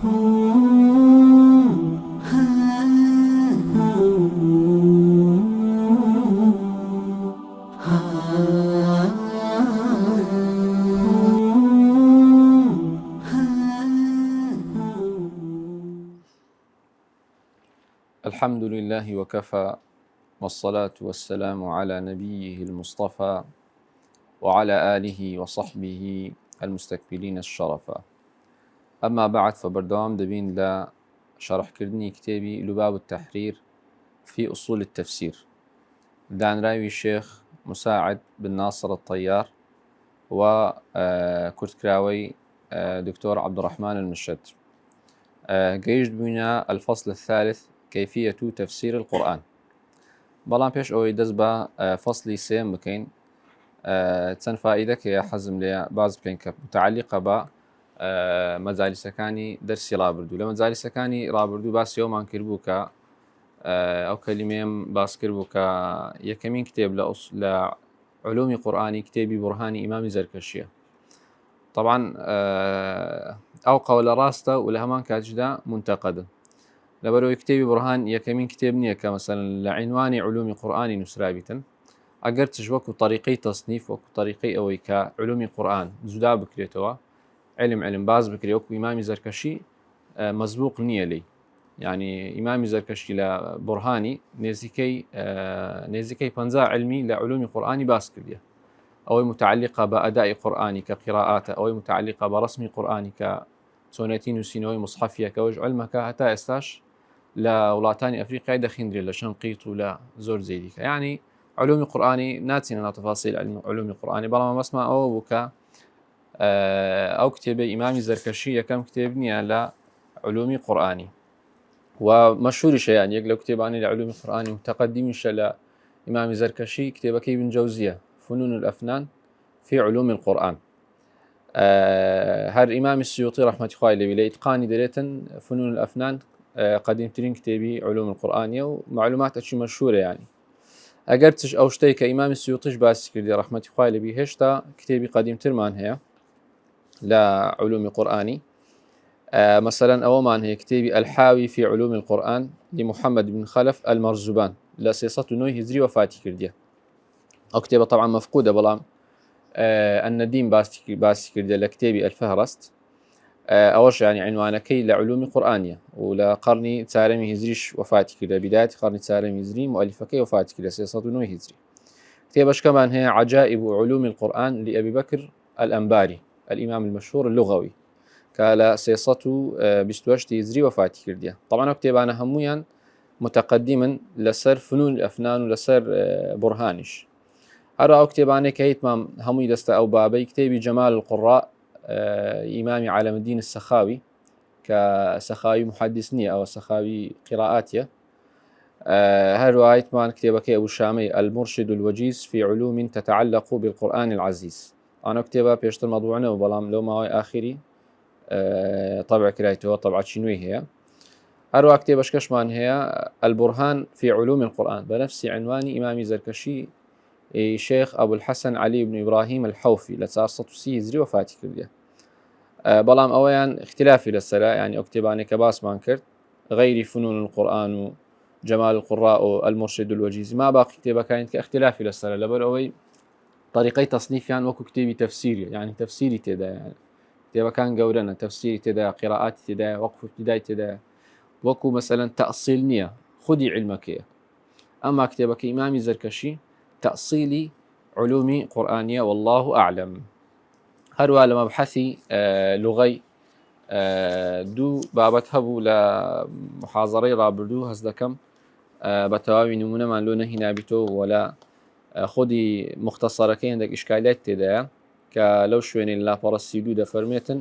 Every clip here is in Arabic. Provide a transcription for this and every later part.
الحمد لله وكفى، والصلاة والسلام على نبيه المصطفى وعلى آله وصحبه المستكبرين الشرفا. أما بعد، فبردوام دبين لا شرح كردني كتابي لباب التحرير في أصول التفسير، دان راوي الشيخ مساعد بن ناصر الطيار وكرت كراوي دكتور عبد الرحمن المشد. قيجد بنا الفصل الثالث، كيفية تفسير القرآن. بەڵام پێش ئەوەی دەست بە فەصلی سێم بکەین، چەند فائیدەکە حەزم لێ باز بکەین کە متعلقە بە مەجالیسەکانی دەرسی ڕابردوو. لە مەجالیسەکانی ڕابردوو باسی ئەومان کردبوو کە ئەو کەلیمەیەم باس کردبوو کە یەکەمین کتێب لە علومی قورئانی کتێبی بورهانی ئیمامی زەرکەشیە. طبعا ئەو قەولە ڕاستە و لە هەمان کاتیشدا منتەقەدە، لەبەرەوەی کتێبی بورهان یەکەمین کتێب نییە کە مەسەلاً لە عنوانی علومی قورئانی نووسراویتن، ئەگەر تش وەکو طریقەی تەصنیف، وەکو طریقەی ئەوەی کە علومی قورئان جودا بکرێتەوە، علم باز بکرێت وەکو ئیمامی زەرکەشی، مەزبوق نییە لێی. یعنی ئیمامی زەرکەشی لە بورهانی نێزیکەی 50 علمی لە علومی قورئانی باس کردیە، ئەوەی متعلقە بە ئەدای قورئانی کە قیراءاتە، ئەوەی متعلقە بە ڕسمی قورئانی کە چۆنەتی نووسینەوەی مصحەفیە کە ئەوەش علمەکە هەتا ئێستاش لە وڵاتانی ئەفریقای دەخیندرێت لە شەنقیت و لە زۆر جێریکە. یعنی علومی قورئانی ناچینە ناو تەفاسیل علومی قورئانی، بەڵام مەبەستمان ئەوە بوو کە ئەو کتێبەی ئیمامی زەرکەشی یەکەم کتێب نییە لە علومی قورئانی و مەشهوریشە، یان یەک لەو کتێبانی لە علومی قورئانی متەقەدیمیشە لە ئیمامی زەرکەشی کتێبەکەی ابن جەوزیە، فنون الأفنان في علوم القرآن. هەر ئیمامی سیوطی ڕەحمەتی خوای لێبی لە ئیتقانی دەرێتن فنون الأفنان قدیمترین کتێبی علوم القورئانیە و معلوماتێکی مەشهورە. یعنی ئەگەر تش ئەو شتەی کە ئیمامی سیوطیش باسی کردی ڕەحمەتی خوای لێبی هێشتا کتێبی قدیمترمان هەیە لە علومی قورئانی. مثلا ئەوەمان هەیە کتێبی الحاوی في علوم القرآن لمحمد بن خلف المرزوبان لە 309 هیجری وفاتی کردیە. ئەو کتێبە طبعا مەفقودە، بەڵام الندیم باسی کردیە لە کتێبی الفهرست، ئەوەش ینی عنوانەکەی لە علومی قورئانیە و لە قەرنی چارەمی هیجریش وفاتی کردە، بیدایەتی قەرنی چارەمی هیجری مؤلفەکەی وفاتی کردە 309 هیجری. کتێبەشکەمان هەیە عجائب علوم القرآن لأبي بكر الأنباري الإمام المشهور اللغوي کە لە 328 هیجری وفاتی کردیە. طبعا ئەو کتێبانە هەموویان متەقەدیمن لەسەر فنون الأفنان و لەسەر بورهانیش. هەر ئەو کتێبانەی کە هیتمام هەمووی دەستە ئەو بابەی کتێبی جەمال القوڕا ئیمامی عالم الدین السەخاوی کە سەخاوی محەدیث نییە، ئەوە سەخاوی قیراءاتیە. هەروە هیتمان کتێبەکەی ئەبو شامەی المرشد الوجیز في علوم تتعلق بالقرآن العزيز. ئەو کتێبە پێشتر مەطبوعەوە، بەڵام لەو ماوەی ئاخری طبع کرایتەوە، طبعەتی نوێی هەیە. هەروە کتێبەشکەشمان هەیە البرهان في علوم القرآن بنفس عنوانی ئیمامی زەرکەشی شيخ أبو الحسن علي بن إبراهيم الحوفي لە 430 هیجری وفاتی کردیە. بەڵام ئەوەیان اختلافی لەسەرە، ینی ئەو کتێبانێک کە باسمان کرد غیری فنون القرآن و جەمال القوڕا و المرشد الوجیز، ما باقی کتێبەکانیت کە اختلافی لەسەرە، لەبەر ئەوەی طریقەی تەصنیفیان وەکو کتێبی تەفسیریە، ینی تەفسیری تێدایە، کتێبەکان گەورەنە، تەفسیری تێدایە، قیراءاتی تێدایە، وەقف و ابتیدای تێدایە، وەکو مەسەلەن تەئصیل نییە، خودی علمەکەیە. ئەما کتێبەکەی ئیمامی زەرکەشی تأصيلي علومي قرآنية والله أعلم. هەروە لە مەبحەثی لوغەی دوو بابەت هەبوو لە محاضەڕەی ڕابردوو، هەست دەکەم بە تەواوی نمونەمان لۆ نەهینابیتەوە وەلا خودی مختصرەکەی هەندێک ئیشکالیات تێدایە کە لەو شوێنەی لاپەڕەسی دوو دەفەرمێتن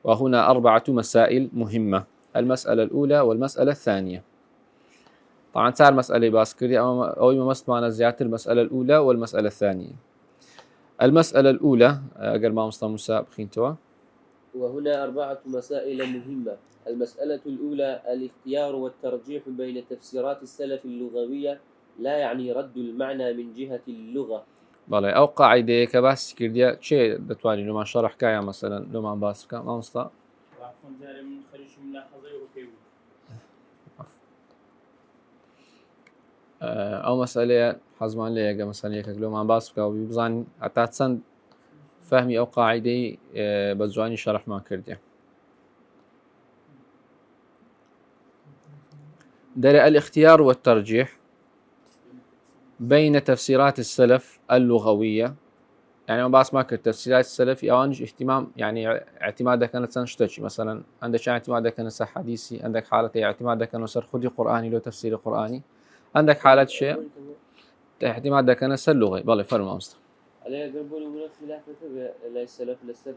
وهنا 4 مسائل مهمة: المسألة الأولى والمسألة الثانية. طبعا 4 مسألة باسكري أو مستمعنا زيادة المسألة الأولى والمسألة الثانية. المسألة الأولى أقل ما مصطفى موسى بخينتوا، وهنا 4 مسائل مهمة. المسألة الأولى الاختيار والترجيح بين تفسيرات السلف اللغوية، لا يعني رد المعنى من جهة اللغة. بله أو قاعدة كباس كرديا شيء دتواني لو ما شرح كايا مثلا لو ما باسكا ما مصطفى ئەو مەسئلەیە حەزمان لێ ئەگە مەسەلەیەکە لۆمان باس بکە و بزانین هەتا چەند فەهمی ئەو قاعیدەی بە جوانی شەرحمان کردێ. دەرێ الاختيار والترجيح بين تفسيرات السلف اللغوية، يعني ما باس ما كنت تفسيرات السلف أوانش اهتمام يعني اعتمادك كانت سنشتكي مثلا عندك اعتمادك كان سر حديثي، عندك حالة اعتمادك كان سر خدي قرآني لو تفسير قرآني، عندك حالات شيء اعتمادك كان سر لغوي. بالله فرما مستر عليه يقربون من خلاف لا السلف للسلف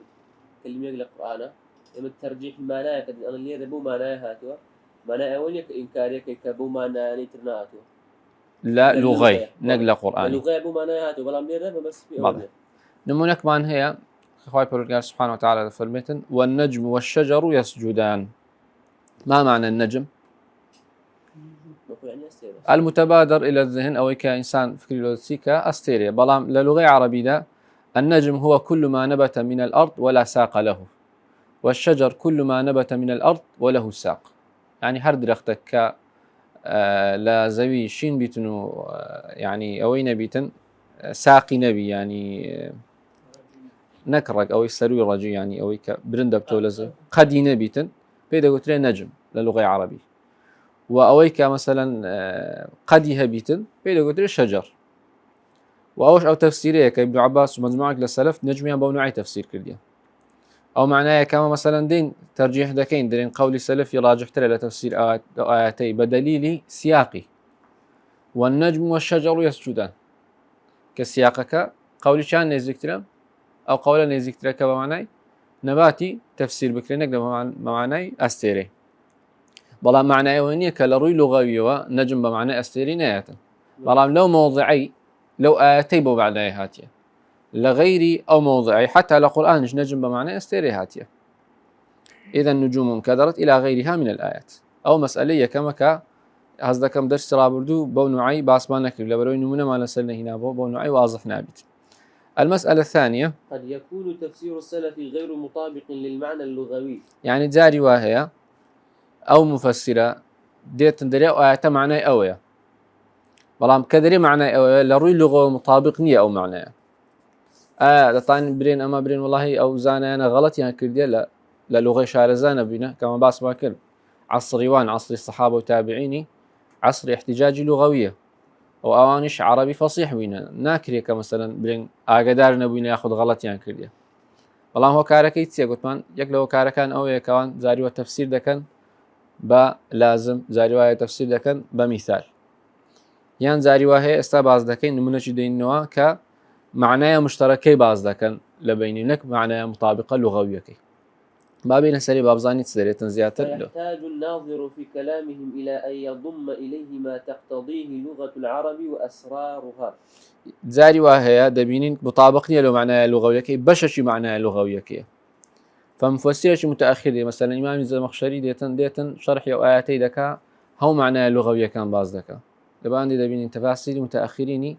كلمة يقرأ القرآن يوم الترجيح معناه كذا أنا اللي هذا مو معناه هاتوا معناه أولي كإنكارية كبو معناه نيترنا هاتوا لا لغوي نقل قرآني لغوي بو معناه هاتوا بلا ميرة بس في أولي نمونك مان هي خواهي بروجار سبحانه وتعالى فرميتن والنجم والشجر يسجدان. ما معنى النجم؟ يعني المتبادر إلى الذهن أو كإنسان فكري لوسيكا أستيريا بلام للغة عربية النجم هو كل ما نبت من الأرض ولا ساق له، والشجر كل ما نبت من الأرض وله ساق. يعني هر درختك لا زوي شين بيتنو يعني أوين بيتن ساقي نبي يعني نكرك أو يسروي رجي يعني أو برند بتولز قدي نبيتن بيدا قلت له نجم للغة عربية، وأويك مثلا قدي هبيتن بيدا قلت له شجر. وأوش أو تفسيريه كابن عباس ومجموعة للسلف نجميا بونوعي تفسير كرديا أو معناه كما مثلا دين ترجيح دكين درين قول السلف يراجح ترى لتفسير آياتي بدليل سياقي والنجم والشجر يسجدان كسياقك قولي شان نزكترم أو قولا نزكترك بمعنى نباتي تفسير بكرينك بمعنى أستيري بلا معنى وينية كالروي لغوي ونجم بمعنى أستيري نياتا بلا لو موضعي لو آياتي بو بعد هاتيا لغيري أو موضعي حتى لقرآن نجم بمعنى أستيري هاتيا. إذا النجوم انكدرت إلى غيرها من الآيات أو مسألة كما هذا كم درس رابردو بونوعي باسمانك لبروي نمونا ما لسلنا هنا بونوعي واضح نابت. المسألة الثانية قد يكون تفسير السلف غير مطابق للمعنى اللغوي، يعني جاري واهية أو مفسرة ديت دري أو آيات معنى أويا بلام كدري معنى أويا لروي لغة مطابق نية أو معنى دطان برين أما برين والله أو زانا أنا غلط يعني كردية لا للغة شارزانة بينا كما باس ما كل عصري وان عصر الصحابة وتابعيني عصر احتجاجي لغوية أو أوانش عربي فصيح بينا ناكري كمثلا برين أقدار نبينا ياخذ غلط يعني كردية والله هو كاركي تسيا قلت من يقلو كاركان أو يكوان زاري والتفسير دكان با لازم زاري وهي تفسير دكان بمثال يعني زاري وهي استباز دكين نمونة جدين نوا كمعناه مشتركي باز دكان لبينك معناه مطابقة لغوية كي ما بين سري بابزاني تسري تنزياتر يحتاج الناظر في كلامهم إلى أن يضم إليه ما تقتضيه لغة العرب وأسرارها. زاري وهي دبينين مطابقني لو معناه لغوية كي بشش معناه لغوية كي فمفسرش متأخر مثلا إمام الزمخشري ديتن شرح أو آياتي دكا هو معناه لغوية كان باز دكا لبان دي دبينين تفاسير متأخريني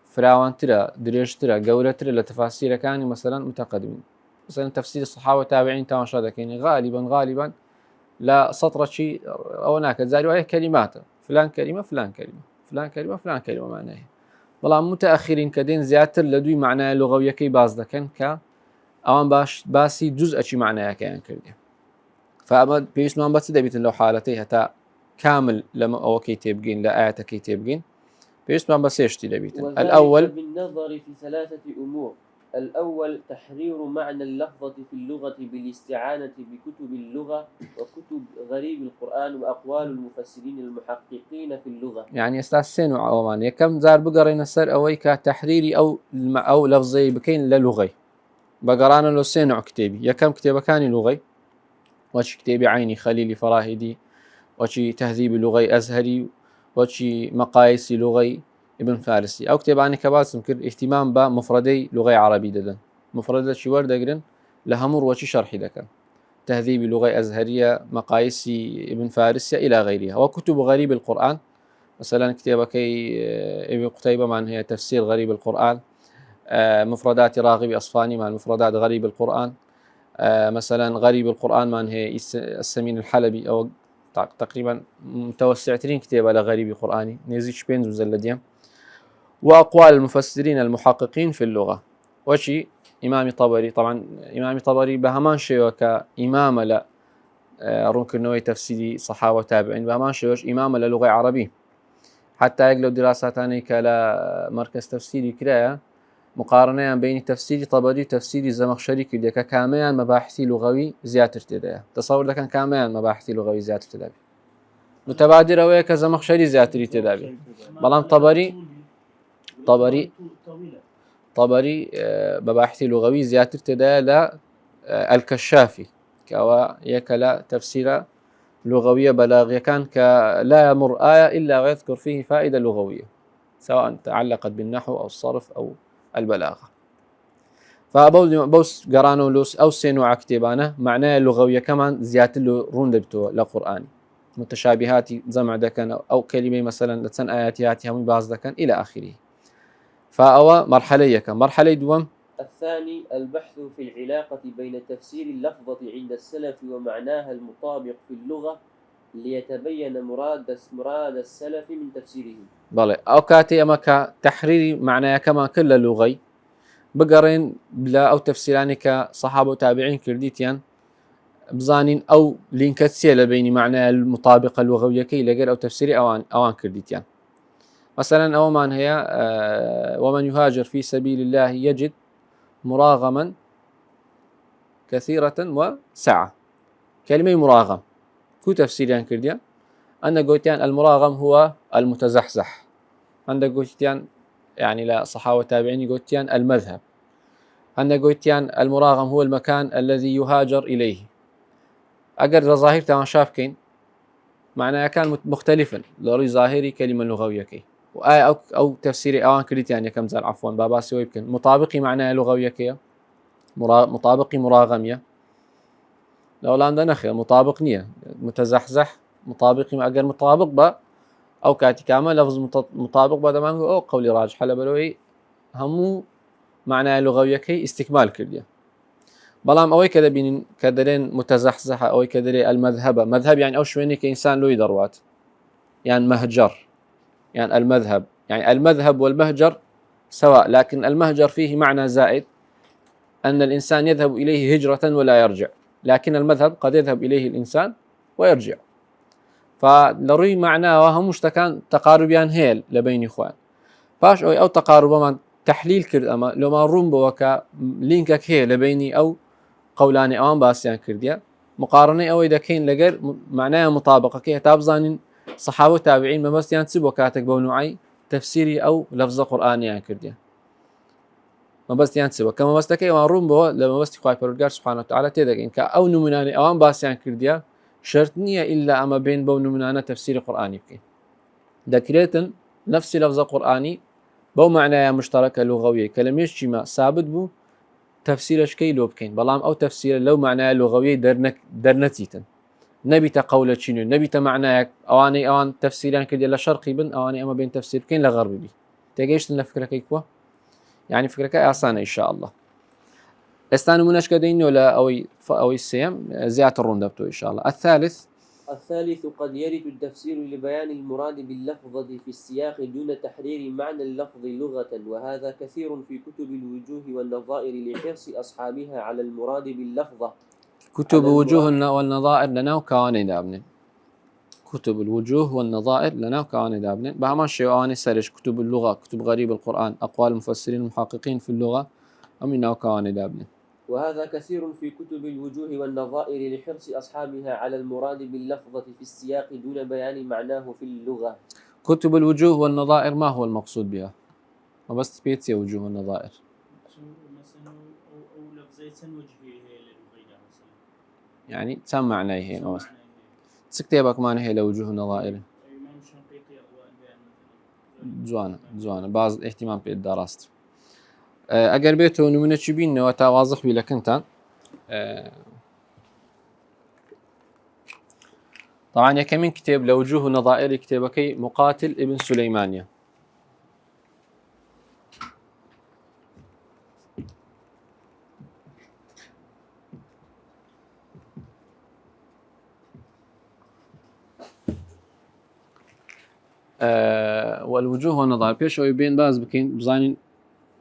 فراوان ترى دريش ترى قولة ترى لتفاسير كان مثلا متقدمين مثلا تفسير الصحابة والتابعين تماشى دكين غالبا لا سطر شيء أو هناك زاري وهي كلمات فلان كلمة فلان كلمة فلان كلمة فلان كلمة معناها والله متأخرين كدين زياتر لدوي معناه لغوية كي باز دكن ك أوان باسي جزء شيء معناه كيان كردي فأما بيسمان بس دبيت لو حالتي هتا كامل لما أو كي تبقين لآيات كي تبقين بيسمان بس يشتي دبيت الأول بالنظر في ثلاثة أمور. الأول تحرير معنى اللفظة في اللغة بالاستعانة بكتب اللغة وكتب غريب القرآن وأقوال المفسرين المحققين في اللغة. يعني استاسين وعوان كم زار بقرين السر أوي كتحريري أو لفظي بكين للغي بقرانا لو سينع كتابي يا كم كتابة كان لغي وش كتابي عيني خليلي فراهدي وش تهذيب لغي أزهري وش مقاييس لغي ابن فارسي أو كتاب عني كباس ممكن اهتمام بمفردي لغة عربية ددن مفردات شي ورد أجرن لهمر وشي شرح دكا تهذيب لغة أزهرية مقاييس ابن فارسي إلى غيرها وكتب غريب القرآن مثلا كتابة كي ابن قتيبة مع هي تفسير غريب القرآن مفردات راغب أصفاني مع المفردات غريب القرآن مثلا غريب القرآن من هي السمين الحلبي أو تقريبا متوسعترين كتاب على غريب قرآني نزيش بين مجلدين. وأقوال المفسرين المحققين في اللغة وشي إمام طبري. طبعا إمام طبري بهمان شيء وكإمام لا رونك نوي تفسيري صحابة وتابعين بهمان شيء إمام للغة عربي حتى يقلوا دراسات عنك لا مركز تفسيري كرايا مقارنة بين تفسير طبري وتفسير الزمخشري كده كاميان مباحثي لغوي زيادة ارتداء تصور ده كان كاميان مباحثي لغوي زيادة ارتداء متبادرة ويا كزمخشري زيادة ارتداء بلان طبري مباحثي لغوي زيادة ارتداء لا الكشافي كوا يكلا تفسير لغوية بلاغية كان كلا يمر آية إلا ويذكر فيه فائدة لغوية سواء تعلقت بالنحو أو الصرف أو البلاغة. فبوس قرانو لوس أو سينو كتابانه معناه لغوية كمان زيادة له رون دبتو لقرآن متشابهات جمع دكان أو كلمة مثلا لتسن آياتها من بعض دكان إلى آخره. فأو مرحلة دوم الثاني البحث في العلاقة بين تفسير اللفظة عند السلف ومعناها المطابق في اللغة ليتبين مراد السلف من تفسيره. بله أو كاتي أما كتحرير معناه كما كل لغي بقرين بلا أو تفسيراني كصحابة وتابعين كرديتيان بزانين أو لينكتسية لبين معناه المطابقة اللغوية كي لغير أو تفسيري أوان كرديتيان. مثلا أو من هي ومن يهاجر في سبيل الله يجد مراغما كثيرة وسعة. كلمة مراغم كو تفسيريان كرديان أن قوتيان المراغم هو المتزحزح عندك قوتيان يعني لا صحابة تابعين قوتيان المذهب عندك قوتيان المراغم هو المكان الذي يهاجر إليه. أقر ظاهر تمام شافكين معناه كان مختلفا لوري ظاهري كلمة لغوية كي وآية أو تفسيري أوان كريتيان يعني كم زال عفوا بابا سوي يمكن مطابقي معناه لغوية كي مطابقي مراغمية لو لا عندنا خير مطابق نية متزحزح مطابقي ما أقر مطابق با أو كاتي كامل لفظ مطابق بعد ما نقول أو قولي راجح حلا بلوي همو معناه لغوية كي استكمال كرديا. بلام أوي كذا بين كدرين متزحزح أوي كدري مذهب يعني أو شويني كإنسان له دروات يعني مهجر يعني المذهب يعني المذهب والمهجر سواء لكن المهجر فيه معنى زائد أن الإنسان يذهب إليه هجرة ولا يرجع لكن المذهب قد يذهب إليه الإنسان ويرجع. فلروي معناه وهم مشتكان تقاربيان هيل لبين إخوان باش أو تقارب من تحليل كرد أما لو ما روم بوكا لينكك هي لبيني أو قولاني أوان باسيان كرديا مقارنة أو إذا كين لقر معناه مطابقة كي تابزانين صحابة تابعين ما بس ينسب وكاتك بونوعي تفسيري أو لفظ قرآني كرديا ما بس ينسب كما بس تكي وان بو لما بس تخاي بردگار سبحانه وتعالى تدك إنك أو نمناني أوان باسيان كرديا شرط نية إلا أما بين بو نمنانا تفسير قرآني بكي ذكريتن نفس لفظ قرآني بو معناه مشتركة لغوية كلميش شما ثابت بو تفسيرش كي لو بكين بلام أو تفسير لو معناه لغوية درنتيتن نبي تقول شنو نبي تمعناه أوان تفسيران كده لشرقي بن أواني أما بين تفسير كين لغربي بي تيجيش لفكرة كيكوا يعني فكرة كي آسانة إن شاء الله استانو مناش كدين ولا أو السيم زيادة الرندبتو إن شاء الله. الثالث قد يرد التفسير لبيان المراد باللفظة في السياق دون تحرير معنى اللفظ لغة وهذا كثير في كتب الوجوه والنظائر لحرص أصحابها على المراد باللفظة. كتب وجوه والنظائر لنا وكواني دابنين كتب الوجوه والنظائر لنا وكواني دابنين بهمان شيء سرش كتب اللغة كتب غريب القرآن أقوال المفسرين المحققين في اللغة أمنا وكواني دابنين. وهذا كثير في كتب الوجوه والنظائر لحرص أصحابها على المراد باللفظة في السياق دون بيان معناه في اللغة. كتب الوجوه والنظائر ما هو المقصود بها؟ ما بس بيتي وجوه والنظائر مثلا أو لفظية وجهه مثلا يعني تم معناه هي سكتيبك معناه هي لوجوه النظائر جوانا بعض اهتمام بالدراسة اگر بيتو نمونه چی بین و تا واضح بی لکنتان طبعا يكمن كتاب لوجوه نظائر كتابكي مقاتل ابن سليمانية والوجوه والنظائر بيش أو بين باز بكين بزانين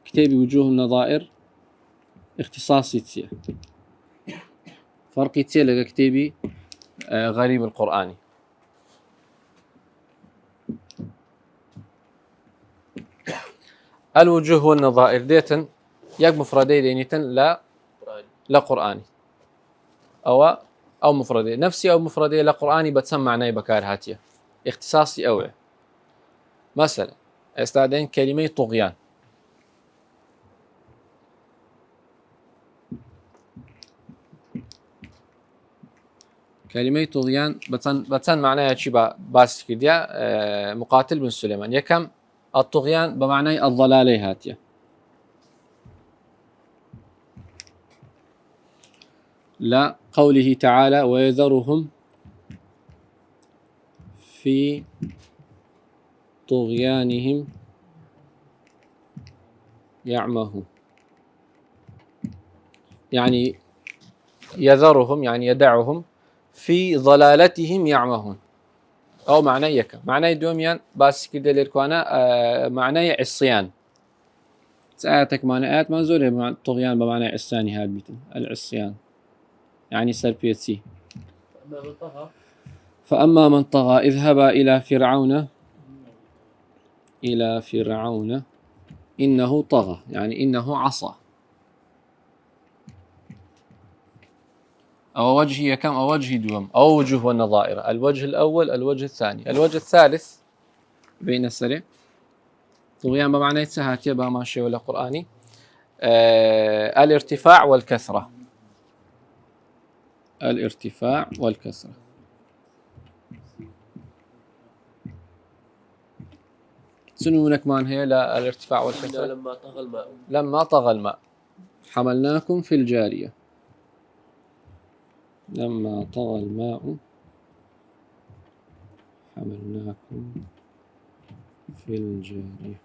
كتابي وجوه النظائر اختصاصي تسيه فرقي تسيه لقى كتابي غريب القرآني. الوجوه والنظائر ديتن يك مفردي دينيتن لا قرآني أو مفردي نفسي أو مفردي لا قرآني بتسمى معناه بكار هاتيه اختصاصي أوي. مثلا استعدين كلمة طغيان كلمة طغيان بتسن معناها شيء باس كديا مقاتل بن سليمان يكم الطغيان بمعنى الضلالة هاتيه لا قوله تعالى ويذرهم في طغيانهم يعمهون يعني يذرهم يعني يدعهم في ضلالتهم يعمهون أو معنى يكا معنى دوميان باس كده للكوانا معنى عصيان ساعتك معنى آت منظور طغيان بمعنى عصيان هاد بيتن العصيان يعني سربيتي. فأما من طغى اذهبا إلى فرعون إنه طغى يعني إنه عصى أو وجهي كم أو وجهي دوم أو وجوه والنظائر الوجه الأول الوجه الثاني الوجه الثالث بين السرع طغيان بمعنى سهاتي بما شيء ولا قرآني الارتفاع والكثرة الارتفاع والكثرة شنو نكمان هي لا الارتفاع والكثرة لما طغى الماء حملناكم في الجارية لما طغى الماء حملناكم في الجارية.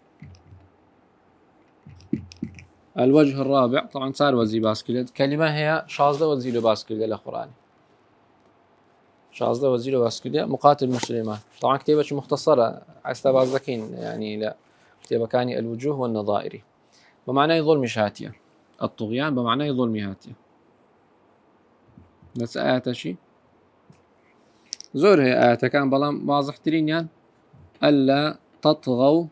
الوجه الرابع طبعا صار وزي باسكيلة كلمة هي شاذة وزيلو باسكيلة للقرآن شاذة وزيلو باسكيلة مقاتل من سليمان طبعا كتابة مختصرة عستباز ذكين يعني لا كتابة كاني الوجوه والنظائر بمعنى ظلم هاتية الطغيان بمعنى ظلم هاتية بس آيات شي زور هي آيات كان بلام واضح ترين يعني ألا تطغوا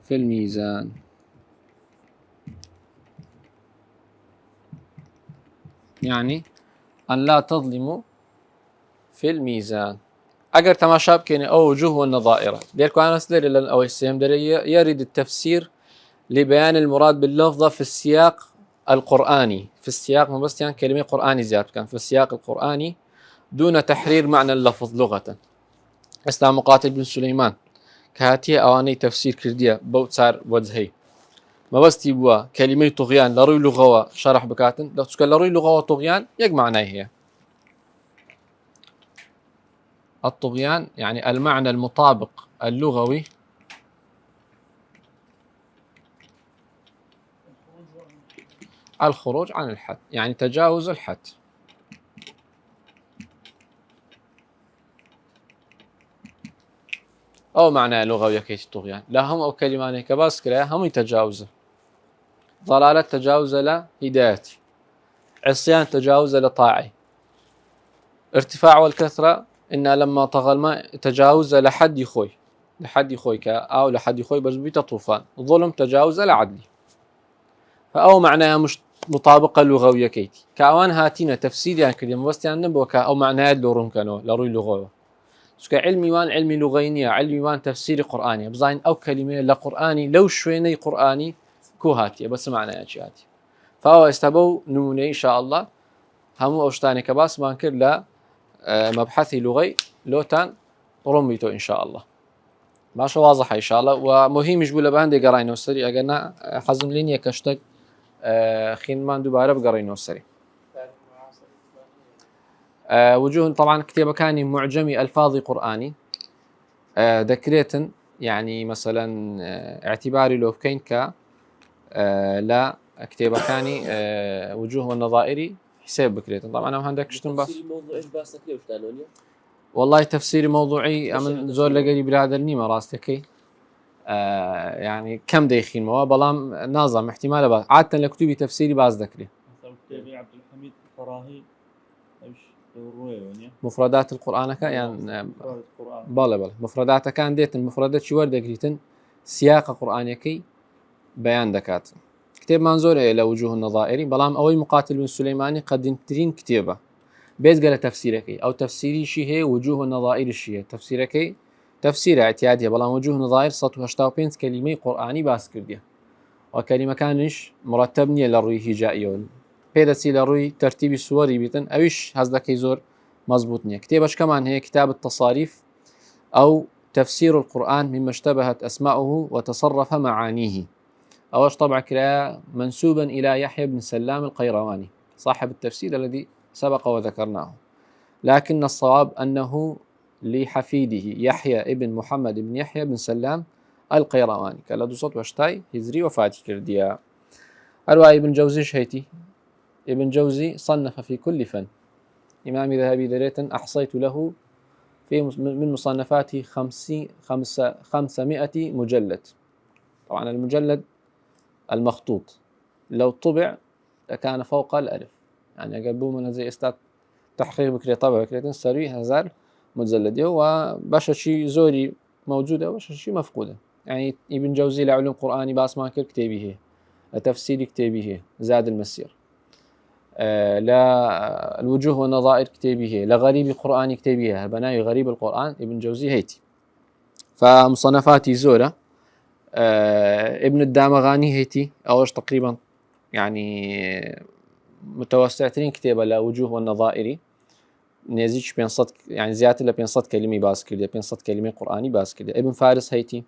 في الميزان يعني أن لا تظلموا في الميزان أجر تماشى بكيني أو وجوه والنظائر ديركو أنا سدري لأن أو السيم دري يريد التفسير لبيان المراد باللفظة في السياق القرآني في السياق مو بس يعني كلمة قرآني زيادة كان في السياق القرآني دون تحرير معنى اللفظ لغة. اسلام مقاتل بن سليمان كهاتي أواني تفسير كردية بوت صار وجهي ما بس تبوا كلمة طغيان لروي لغة شرح بكاتن لو تقول لروي لغة طغيان يج معناه هي الطغيان يعني المعنى المطابق اللغوي الخروج عن الحد يعني تجاوز الحد أو معنى لغوي كيس الطغيان لا هم أو كلمان كباس كلا هم يتجاوز ضلالة تجاوز لهداية عصيان تجاوز لطاعة ارتفاع والكثرة إن لما طغى الماء تجاوز لحد يخوي أو لحد يخوي بس بيت طوفان ظلم تجاوز لعدلي فأو معناها مش مطابقة لغوية كيتي كأوان هاتينا تفسير يعني كلمة بس يعني نبوك أو معناها لورم كانوا لروي لغوي علمي وان علمي لغوية علمي وان تفسير قرآني بزين أو كلمة لقرآني لو شويني قرآني كو هاتية بس معناها شي هاتي فهو استبو نموني إن شاء الله همو أوشتاني كباس بانكر لا مبحثي لغوي لوتان رميتو إن شاء الله ماشي واضحة إن شاء الله ومهم يجبوله بهندي قراينو السري أجرنا حزم لينيا كشتك خينمان دوباره بقرينو السري وجوه طبعا كتابة كاني معجمي ألفاظي قرآني ذكريتن يعني مثلا اعتباري لو بكين ك لا كتابة كاني وجوه والنظائري حساب بكريتن طبعا أنا هندك شتم بس والله تفسيري موضوعي أمن زور لقلي برادر نيمة راستكي يعني كم ديخين موا بلام ناظم احتمال بعض عادة لكتبي تفسيري باز ذكري مثلا كتابي عبد الحميد الفراهي ايش الرواية مفردات القرآن يعني مفردات القرآن بلا مفردات كان ديت المفردات شي ورد قريتن سياق قرآنيكي بيان دكات كتاب منظور إلى وجوه النظائر بلام أوي مقاتل بن سليماني قدمترين كتابه بيز قال تفسيرك أو تفسيري شي هي وجوه النظائر الشيء تفسيرك تفسير اعتيادي بلام وجوه النظائر 185 كلمة قرآني باس كردية وكلمة كانش مرتبني للروي هجائيون بيدسي للروي ترتيب السوري بيتن أويش هزدك يزور مزبوط نية كتابش كمان هي كتاب التصاريف أو تفسير القرآن مما اشتبهت أسماؤه وتصرف معانيه أوش طبعا كلا منسوبا إلى يحيى بن سلام القيرواني صاحب التفسير الذي سبق وذكرناه لكن الصواب أنه لحفيده يحيى ابن محمد بن يحيى بن سلام القيرواني كلا دوسط وشتاي هزري وفاتي كرديا أرواي ابن جوزي شهيتي ابن جوزي صنف في كل فن إمام ذهبي دريتا أحصيت له في من مصنفاته 500 مجلد طبعا المجلد المخطوط لو طبع كان فوق 1000 يعني قبل من زي استاذ تحقيق بكري طبع بكري سري 1000 مجلد وباش شيء زوري موجودة وباش شيء مفقودة يعني ابن جوزي لعلوم قرآني باس ما كتابه تفسير كتابه زاد المسير لا الوجوه والنظائر كتابه لغريب القرآن كتابه بناي غريب القرآن ابن جوزي هيتي فمصنفاتي زورة ابن الدامغاني هيتي أوش تقريبا يعني متوسعتين كتابة لوجوه والنظائر نزيج بين صد يعني زيادة لبين صد كلمة باس كده بين صد كلمة قرآني باس كده ابن فارس هيتي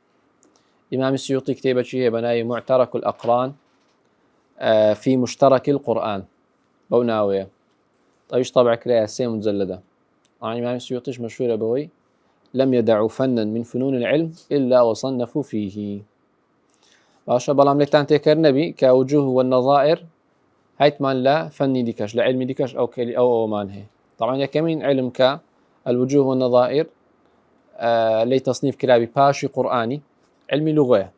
إمام السيوطي كتابة شيء بناي معترك الأقران في مشترك القرآن بوناوية طيش طبع كريا سيم مجلدة يعني إمام السيوطيش مشهور بوي لم يدعوا فنا من فنون العلم إلا وصنفوا فيه باشا بلام لتان تكر نبي كوجوه والنظائر هيت مان لا فني ديكاش لا علمي ديكاش أو كلي أو مان هي طبعا يكمين علم كالوجوه والنظائر لي تصنيف كلابي باشي قرآني علمي لغوية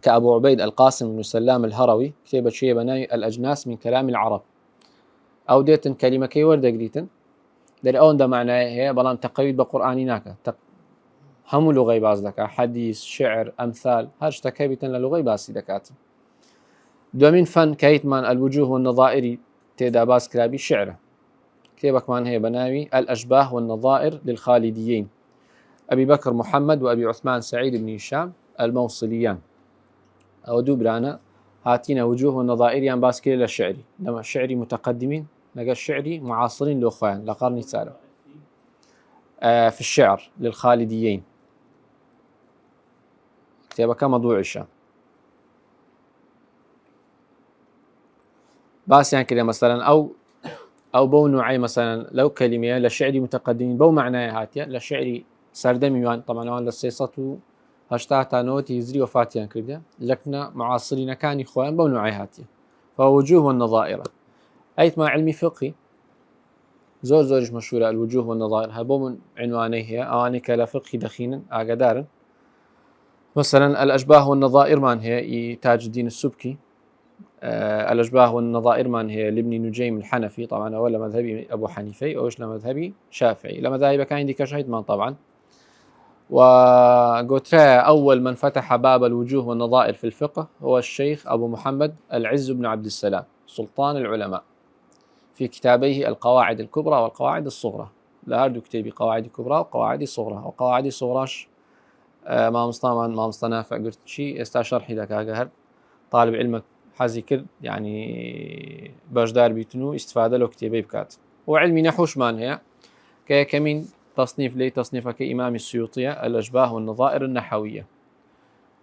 كأبو عبيد القاسم بن سلام الهروي كتابة شيء بناي الأجناس من كلام العرب أو ديتن كلمة كي ورد قريتن در أون ده معناه هي بلام تقويد بقرآني ناكا هم لغوي باز دكا حديث شعر أمثال هرش تكيبتن للغوي باسي دكات دومين فن كيتمان الوجوه والنظائر تيدا باس كرابي شعره كتابك مان هي بناوي الأشباه والنظائر للخالديين أبي بكر محمد وأبي عثمان سعيد بن هشام الموصليان أو دوبرانا هاتينا وجوه والنظائر يعني باس كري للشعري لما الشعري متقدمين لقى الشعري معاصرين لأخوان لقرن الثالث في الشعر للخالديين كتابك موضوع الشام باس يعني كده مثلا أو بو نوعي مثلا لو كلمة لشعري متقدمين بو معناها هاتيا لشعري سردمي يعني طبعا وان للسيسة هشتا نوتي هزري وفاتيان كده لكنا معاصرين كان إخوان بو نوعي هاتيا فوجوه والنظائر أيت ما علمي فقهي زورش مشهورة الوجوه والنظائر هبو من عنوانيه هي أواني كلا فقهي دخينا أقدارا مثلا الأشباه والنظائر من هي تاج الدين السبكي الأشباه والنظائر من هي لابن نجيم الحنفي طبعا ولا مذهبي أبو حنيفي أوش لمذهبي شافعي لمذاهب كان عندي كشهيد من طبعا وقلت أول من فتح باب الوجوه والنظائر في الفقه هو الشيخ أبو محمد العز بن عبد السلام سلطان العلماء في كتابيه القواعد الكبرى والقواعد الصغرى لهردو كتابي قواعد الكبرى وقواعد الصغرى وقواعد الصغراش ما مصطنافع قلت شيء استشرحي لك هذا طالب علمك حازي كرد يعني باشدار بيتنو استفادة له كتابي بكات وعلمي نحوش مان هي كمين تصنيف لي تصنيفه كإمام السيوطية الأشباه والنظائر النحوية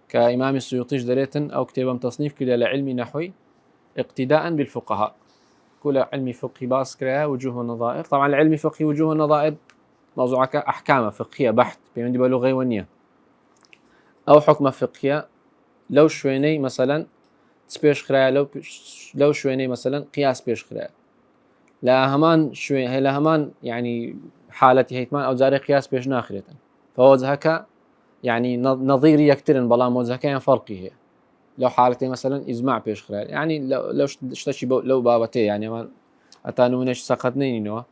كإمام السيوطي دريتن أو كتابم تصنيف كلا لعلم نحوي اقتداء بالفقهاء كل علمي فقهي باس كرا وجوه النظائر طبعا العلم فقهي وجوه النظائر موضوعك أحكام فقهية بحث بيمدي بلغة ونية أو حكم فقهية لو شويني مثلا سبيش خرا لو شويني مثلا قياس بيش خرا لا همان شوي لا همان يعني حالەتی هەیتمان ئەو جارێ قیاس پێش ناخرێتن فەوەجهەکە يعني نظيري يكترن بلا موزهكيان فرقي هي لو حالتي مثلا إجماع بيش خلال يعني لو اشتشي لو بابتي يعني ما أتانونش سقطني إنه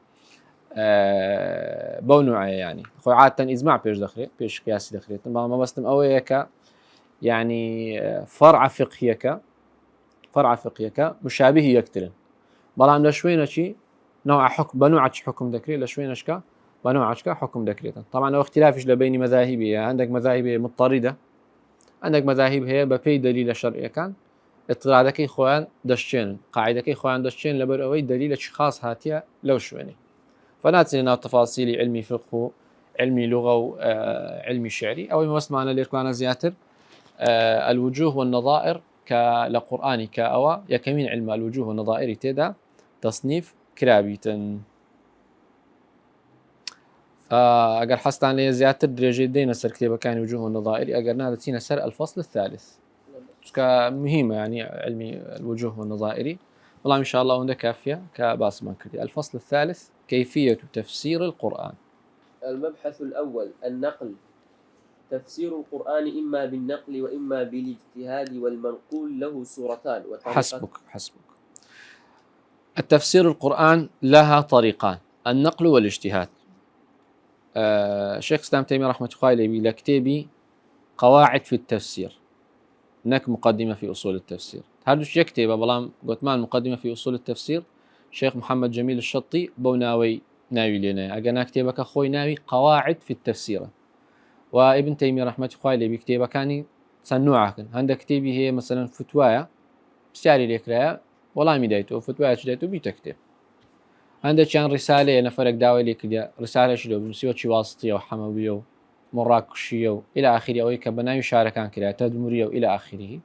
بونوعي يعني خو عادة إجماع بيش دخلي بيش قياسي دخلي ما بستم أويك يعني فرع فقهيك مشابه يكترن بلا عم لشوينا شيء نوع حكم بنوعش حكم ذكري لشويناش كا بنوعش كا حكم ذكري طبعا لو اختلافش لبين مذاهبية عندك مذاهب مضطردة عندك مذاهب هي بفي دليل شرعي كان اطلاعك خوان دشين قاعدك خوان دشين لبروي دليل خاص هاتيا لو شويني فناتنا تفاصيل علمي فقه علمي لغة وعلمي شعري أو ما اسمعنا ليركوانا زياتر الوجوه والنظائر كالقرآن كأوا يكمين علم الوجوه والنظائر تدا تصنيف كرابيتن أجر حستان لي زياتر درجة دينا سر كتابة كان وجوه والنظائر أجر نادتينا سر الفصل الثالث كمهمة يعني علمي الوجوه والنظائر والله إن شاء الله عندك كافية كباس ما كردي الفصل الثالث كيفية تفسير القرآن. المبحث الأول النقل. تفسير القرآن إما بالنقل وإما بالاجتهاد والمنقول له صورتان حسبك التفسير القرآن لها طريقان النقل والاجتهاد. شيخ الإسلام تيمية رحمة الله عليه لكتابي قواعد في التفسير هناك مقدمة في أصول التفسير هذا الشيء كتابه بلام قلت مان مقدمة في أصول التفسير شيخ محمد جميل الشطي بوناوي ناوي لنا أجانا كتابك أخوي ناوي قواعد في التفسير وابن تيمية رحمة الله عليه بكتابه كان صنوعه عندك كتابي هي مثلا فتوايا بسعري ليكرايا والله ميدايته فتوايا شدايته بيتكتب عندك كان رسالة نفرق داوي لك رسالة شلو بنسيوة شي واسطية وحموية ومراكشية إلى آخره أو كبناء يشاركان كلا تدمرية وإلى آخره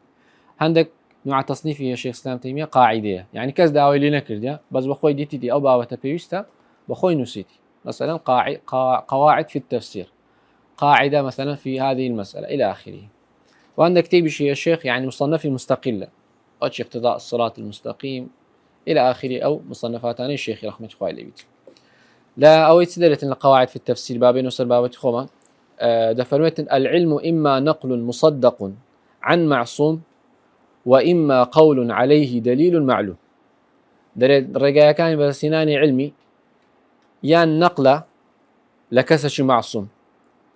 عندك نوع تصنيفي يا شيخ الإسلام تيمية قاعدة يعني كذا داوي لنا كرديا بس بخوي دي أو باوة بيوستا بخوي نسيتي مثلا قواعد في التفسير قاعدة مثلا في هذه المسألة إلى آخره وعندك كتاب يا شيخ يعني مصنفي مستقلة أتش اقتضاء الصراط المستقيم إلى آخره أو مصنفات عن الشيخ رحمة الله عليه لا أو يتدرت القواعد في التفسير بابين وسر بابة خوما دفرمت العلم إما نقل مصدق عن معصوم وإما قول عليه دليل معلوم رجاء كان بسناني علمي يان نقلة لكسش معصوم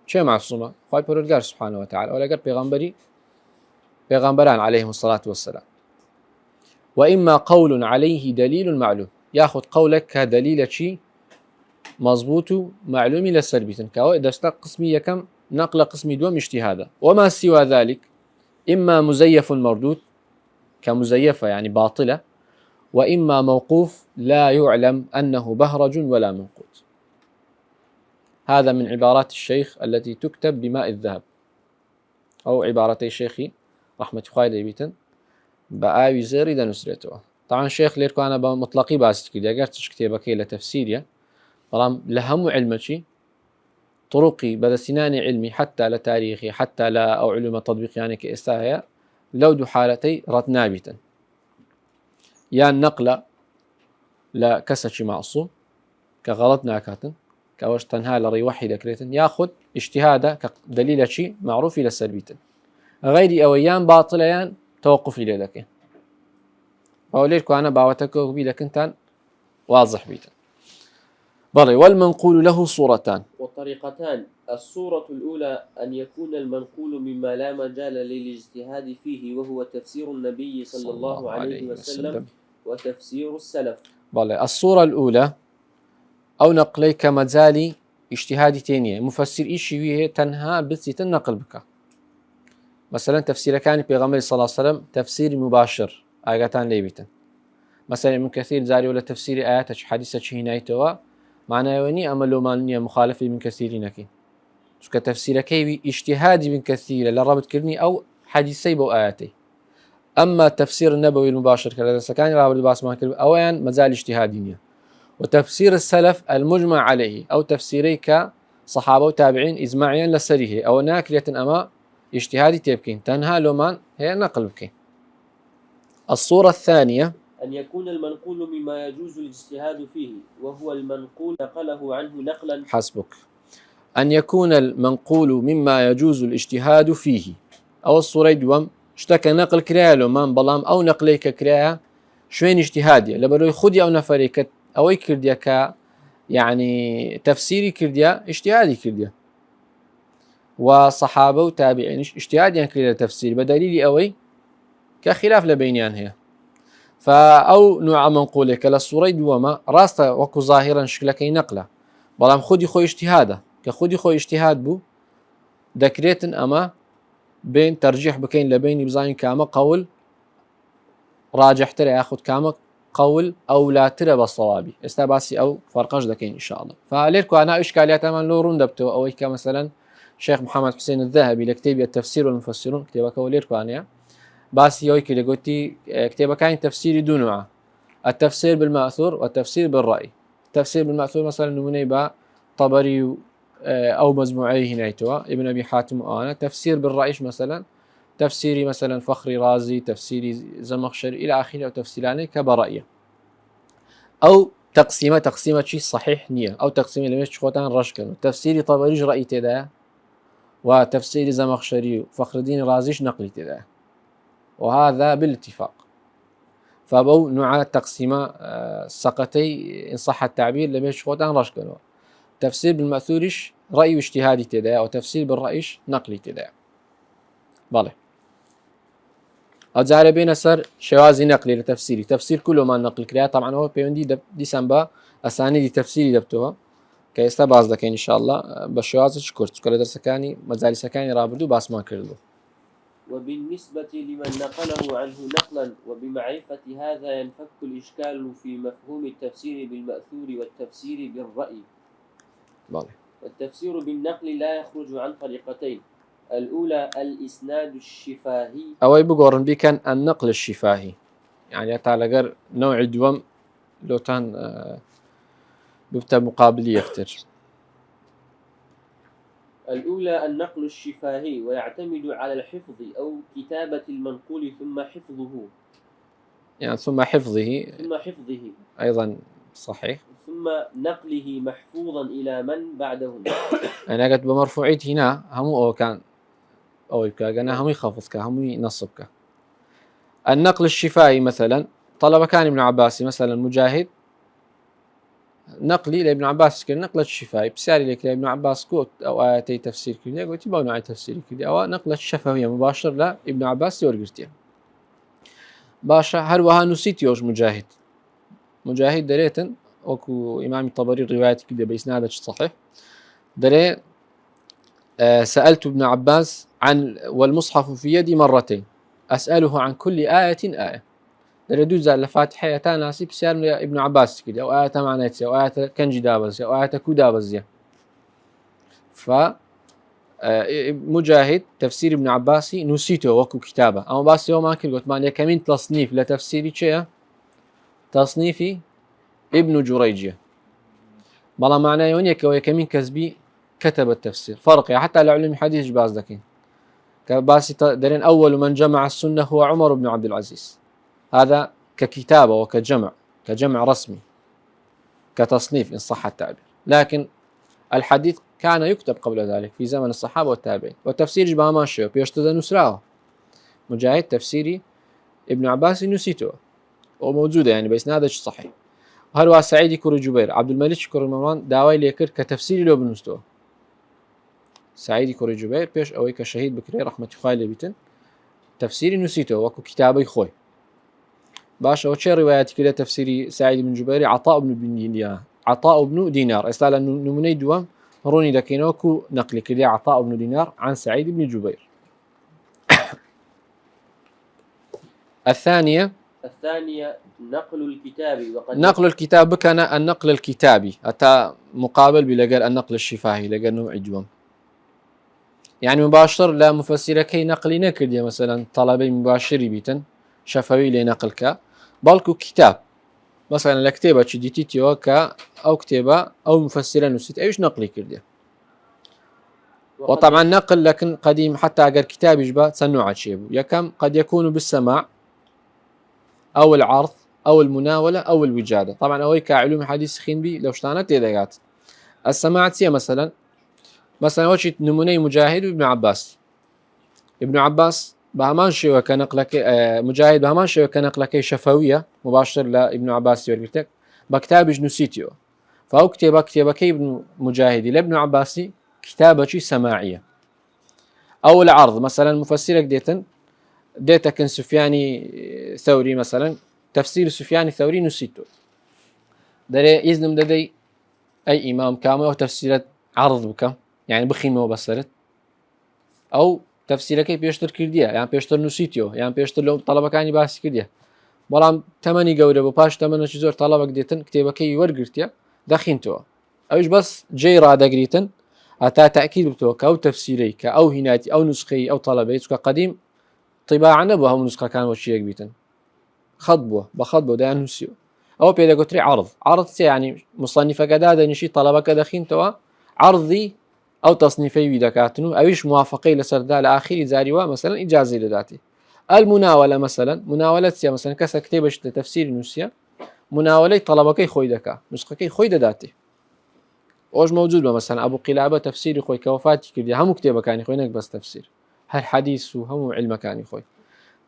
شيء معصومة خاي بردقار سبحانه وتعالى ولا قال بيغمبران عليهم الصلاة والسلام وإما قول عليه دليل معلوم ياخذ قولك كدليل شيء مضبوط معلوم للسربيتن كاو دستا قسمية كم نقل قسمي دوم اجتهادا وما سوى ذلك إما مزيف مردود كمزيفة يعني باطلة وإما موقوف لا يعلم أنه بهرج ولا منقود هذا من عبارات الشيخ التي تكتب بماء الذهب أو عبارتي شيخي رحمة الله عليه بآوي زيري دا نسرته طبعا الشيخ ليركو أنا بمطلقي باسكي دي أقرتش كتابك لتفسيريا طبعا لهم علمتي طرقي بدا سناني علمي حتى لتاريخي حتى لا أو علوم التطبيق يعني كإستاهيا لو دو حالتي رتنابتا يا النقل لا كسش معصوم كغلط ناكاتن كوش تنها لري وحيدة كريتن ياخذ اجتهاده كدليل شيء معروف إلى السلبيتن غير أويان باطليان توقف لي لك فأوليكو أنا باوتك بيدك انتان واضح بيتا بلي والمنقول له صورتان وطريقتان الصورة الأولى أن يكون المنقول مما لا مجال للاجتهاد فيه وهو تفسير النبي صلى الله عليه وسلم وتفسير السلف بلي الصورة الأولى أو نقلي كمجالي اجتهادي تانية مفسر إيشي ويه تنها بسيط النقل بك مثلا تفسير كان بيغمبر صلى الله عليه وسلم تفسير مباشر آياتان ليبتا مثلا من كثير زاري ولا تفسير آيات حديثة هنايتوا معناه وني أملوا مالنية مخالفة من كثيرينك شو كتفسير كيبي اجتهادي من كثير لربط كرني أو حديثي بو آياتي أما التفسير النبوي المباشر كذا سكان رابط باس ما كلمة أوان مزال اجتهادية وتفسير السلف المجمع عليه أو تفسيري كصحابة وتابعين إجماعيا لسريه أو ناكلة أما اجتهادي تبكين تنها لومان هي نقل بكين. الصورة الثانية أن يكون المنقول مما يجوز الاجتهاد فيه وهو المنقول نقله عنه نقلا. حسبك. أن يكون المنقول مما يجوز الاجتهاد فيه أو الصورة دوم اشتكى نقل كرايا لو من بلام أو نقليك كرايا شوين اجتهادية لبروي خدي أو نفريك أو كرديا ك يعني تفسيري كرديا اجتهادي كرديا وصحابة وتابعين اجتهاديا كرديا تفسير بدليل أوي كخلاف لبينيان هي فأو نوع منقولك للصورة دوما راستا وكو ظاهرا شكلكي نقله بلام خودي خوي اجتهاده كخودي خوي اجتهاد بو دكريتن أما بين ترجيح بكين لبين بزاين كاما قول راجح ترى ياخذ كاما قول أو لا ترى بالصوابي استباسي أو فرقش دكين إن شاء الله. فليركو أنا إشكاليات أمان لو رندبتو أو كمثلا شيخ محمد حسين الذهبي لكتاب التفسير والمفسرون كتابه كوليركو أنا بس يويكي لقولتي كتابه كان تفسيري دو نوع التفسير بالمأثور والتفسير بالرأي. التفسير بالمأثور مثلا نموني طبري أو مجموعيه هنايتوا ابن أبي حاتم وأنا تفسير بالرأيش مثلا تفسيري مثلا فخري رازي تفسيري زمخشري إلى آخره أو تفسيراني كبرأيه أو تقسيمة شيء صحيح نية أو تقسيمة لمش خوتان رشكن تفسيري طبريج رأي تدا وتفسيري زمخشري فخر الدين رازيش نقلي تدا وهذا بالاتفاق. فبو نوع التقسيمة سقطي إن صح التعبير لمش خوتان رشكن تفسير بالمأثورش رأي واجتهادي تدا أو تفسير بالرأيش نقلي تدا بالي أو زعل بين سر شوازي نقلي لتفسيري تفسير كله ما نقل كريا طبعا هو بيوندي دي سنبا أساني دي تفسيري دبتوها كيستا باز دكين إن شاء الله بشوازي شكرت كل درس كاني مزالي سكاني رابدو باس ما كردو. وبالنسبة لمن نقله عنه نقلا وبمعرفة هذا ينفك الإشكال في مفهوم التفسير بالمأثور والتفسير بالرأي. بالي والتفسير بالنقل لا يخرج عن طريقتين الأولى الإسناد الشفاهي أو يبقورن بي كان النقل الشفاهي يعني تعالى نوع دوم لو كان ببتا مقابلية كتير. الأولى النقل الشفاهي ويعتمد على الحفظ أو كتابة المنقول ثم حفظه يعني ثم حفظه أيضا صحيح ثم نقله محفوظا إلى من بعدهم. أنا قلت بمرفوعيت هنا همو أو كان أو يبقى أنا همو يخفضك همو ينصبك. النقل الشفاهي مثلا طلب كان ابن عباس مثلا مجاهد نقلي لابن عباس كان نقلة الشفاهي بسالي لك لابن عباس كوت أو آياتي تفسير كذا قلت يبغى نوع تفسير كذا أو نقلة الشفاهية مباشر لا ابن عباس يورجرتيا باشا هل وها نسيت يوش مجاهد دريتن أكو إمام الطبري رواية كذا بإسنادش صحيح دري سألت ابن عباس عن والمصحف في يدي مرتين أسأله عن كل آية دريدوز الفاتحة تاناسي بسيار ابن عباس كده أو آية معناتها أو آية كنجي دابز أو آية كو دابز ف مجاهد تفسير ابن عباسي نسيته وكو كتابه أما بس يوم ما كل قلت معنى كمين تصنيف لتفسيري شيء تصنيفي ابن جريجية بلا معنى يونيك ويكمين كذبي كتب التفسير فرق حتى العلم حديث باز دكين كباسي درين أول من جمع السنة هو عمر بن عبد العزيز هذا ككتابة وكجمع رسمي كتصنيف إن صح التعبير لكن الحديث كان يكتب قبل ذلك في زمن الصحابة والتابعين والتفسير جبا ماشي بيشتد نسراه مجاهد تفسيري ابن عباس نسيته وموجودة يعني بإسنادش صحيح. وهل سعيد كوري جبير عبد الملك كوري مروان داوي ليكر كتفسيري لو بنستوى سعيد كوري جبير بيش أوي كشهيد بكري رحمة خالي بيتن تفسيري نسيته وكو كتابي خوي باش أو شيء روايات كده تفسيري سعيد بن جبير عطاء بن دينار استالا نمني دوام روني دكينوكو نقل كده عطاء بن دينار عن سعيد بن جبير. الثانية نقل الكتاب كان النقل الكتابي أتى مقابل بلقال النقل الشفاهي لقال نوع دوام يعني مباشر لا مفسر كي نقل نكر مثلا طلبي مباشري بيتن شفوي لنقلك بالكو كتاب مثلا لكتابة ديتيتيو أو كتابة أو مفسرة نسيت أيش نقلي كردي وطبعا نقل لكن قديم حتى أجر كتاب يجبا تسنوع شيء يكم قد يكون بالسماع أو العرض أو المناولة أو الوجادة. طبعا أوي كعلوم حديث خين بي لو اشتانت تيدقات. السماع تسيا مثلا وشي نموني مجاهد وابن عباس. ابن عباس بهمان شيء وكنقلك مجاهد بهمان شيء وكنقلك شفوية مباشر لابن عباس يورجتك بكتاب جنوسيتيو. فهو كتابك ابن مجاهد لابن عباسي كتابة سماعية. أو العرض مثلا مفسرك ديتك سفياني ثوري مثلا تفسير سفياني ثوري نسيتو دري إذن ددي أي إمام كامل أو تفسيرات عرض بك يعني بخيمه وبصرت أو تفسيرك بيشتر كردية يعني بيشتر نسيتيو يعني بيشتر لهم طلبك يعني باس كردية بلام تمني جودة بباش تمني شزور طلبك ديتن كتابك ورقرتيا دخينتوا أوش بس جي رادة قريتن أتا تأكيد بتوك أو تفسيريك أو هناتي أو نسخي أو طلبيتك قديم طباعا نبوه هم نسخة كان وشيك بيتن بخطبه ده نسيو أو بيدا قتري عرض يعني مصنفة قدادة نشي طلبك دخينتوا عرضي أو تصنيفي بيدكاتنو أويش موافقي لسردا لآخر زاريوا مثلا إجازة لذاتي. المناولة مثلا مناولة سيا مثلا كسا كتابش لتفسير نسيا مناولة طلبك خوي دكا نسخة خوي داتي اوش موجود مثلا ابو قلابه تفسير خوي كوفاتي كردي هم كتابه كان خوينك بس تفسير هل حديث وهم علم كان خوي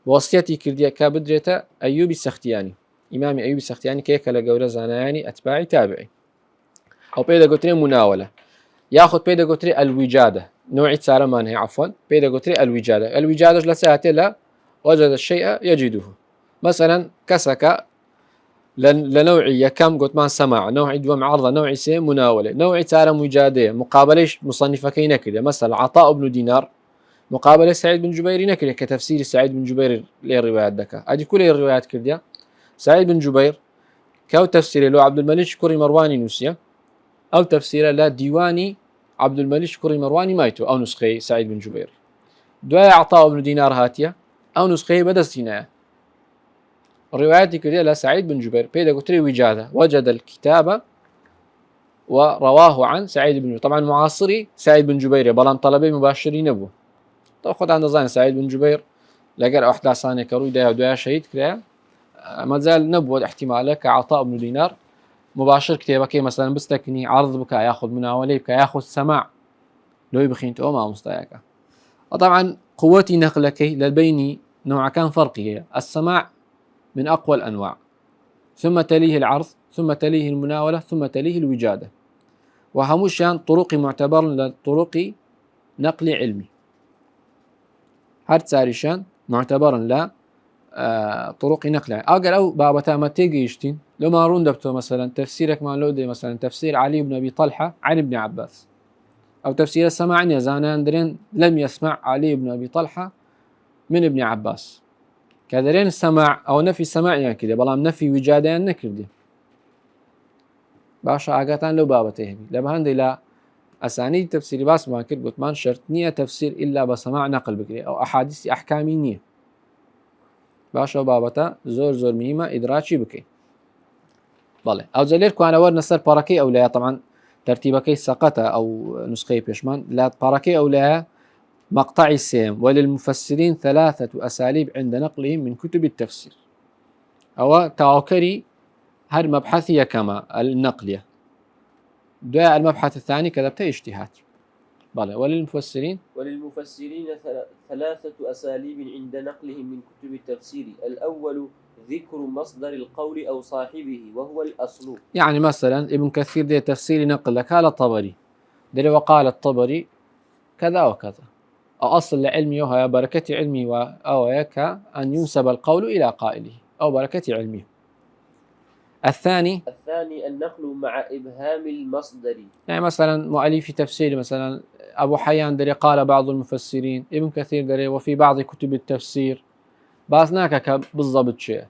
وصيتي كردي كابدرته ايوب السختياني امام ايوب السختياني كيك لجوره زاناني اتباعي تابعي او بيدا قلت مناوله ياخذ بيدا قلت الوجاده نوعي صار ما هي عفوا بيدا قلت الوجاده لساته لا وجد الشيء يجده مثلا كسك لنوعية كم قلت ما سماع نوعي دوم عرضة نوعي سي مناولة نوعي تارة مجادية مقابلة مصنفة كي نكرة مثلا عطاء بن دينار مقابلة سعيد بن جبير نكرة كتفسير سعيد بن جبير للروايات دكا أدي كل الروايات كردية سعيد بن جبير كاو تفسير له عبد الملك شكري مرواني نوسيا أو تفسير لا ديواني عبد الملك شكري مرواني مايتو أو نسخي سعيد بن جبير دواء عطاء بن دينار هاتية أو نسخي بدستينايا رواياتي كده لسعيد بن جبير بيدا قتري وجادة وجد الكتاب ورواه عن سعيد بن جبير طبعا معاصري سعيد بن جبير بلان طلبي مباشرين ابو طب خد عند ظن سعيد بن جبير لقى احداث ثانيه كروي ده شهيد كده ما زال نبوة احتماله كعطاء بن دينار مباشر كتابك مثلا بستكني عرض بك ياخذ مناولي بك ياخذ سماع لو يبخينت ما مستياك طبعا قوتي نقلك للبيني نوع كان فرقي السماع من أقوى الأنواع ثم تليه العرض ثم تليه المناولة ثم تليه الوجادة وهموشان طرق معتبر لطرق نقل علمي هر ساريشان معتبر لا طرق نقل أقل أو بابتا ما تيجيشتين لو ما روندبتو مثلا تفسيرك ما لودي مثلا تفسير علي بن أبي طلحة عن ابن عباس أو تفسير السماعني زانان درين لم يسمع علي بن أبي طلحة من ابن عباس كذلين السماع أو نفي السماع يعني كده بلام نفي وجادة يعني نكردي باشا عاقتان لو بابته لبهاندي لا أسانيد تفسير باس ما كرد قلت ما شرط نية تفسير إلا بسماع نقل بكري أو أحاديث أحكامي نية باشا بابتا زور مهمة إدراجي بكي بالي أو زلير كوانا ور نصر باراكي أو لا طبعا ترتيبكي سقطة أو نسخي بيشمان لا باراكي أو لا مقطع السيم وللمفسرين 3 أساليب عند نقلهم من كتب التفسير أو كاوكري هر مبحثية كما النقلية دعاء المبحث الثاني كذبت اجتهاد وللمفسرين 3 أساليب عند نقلهم من كتب التفسير الأول ذكر مصدر القول أو صاحبه وهو الأصل يعني مثلا ابن كثير دي تفسير نقل لك على الطبري دي وقال الطبري كذا وكذا أصل لعلمي وهي بركة علمي وأويك أن ينسب القول إلى قائله أو بركة علمي. الثاني النقل مع إبهام المصدر يعني مثلا مؤلف تفسير مثلا أبو حيان دري قال بعض المفسرين ابن كثير دري وفي بعض كتب التفسير باسناك بالضبط شيء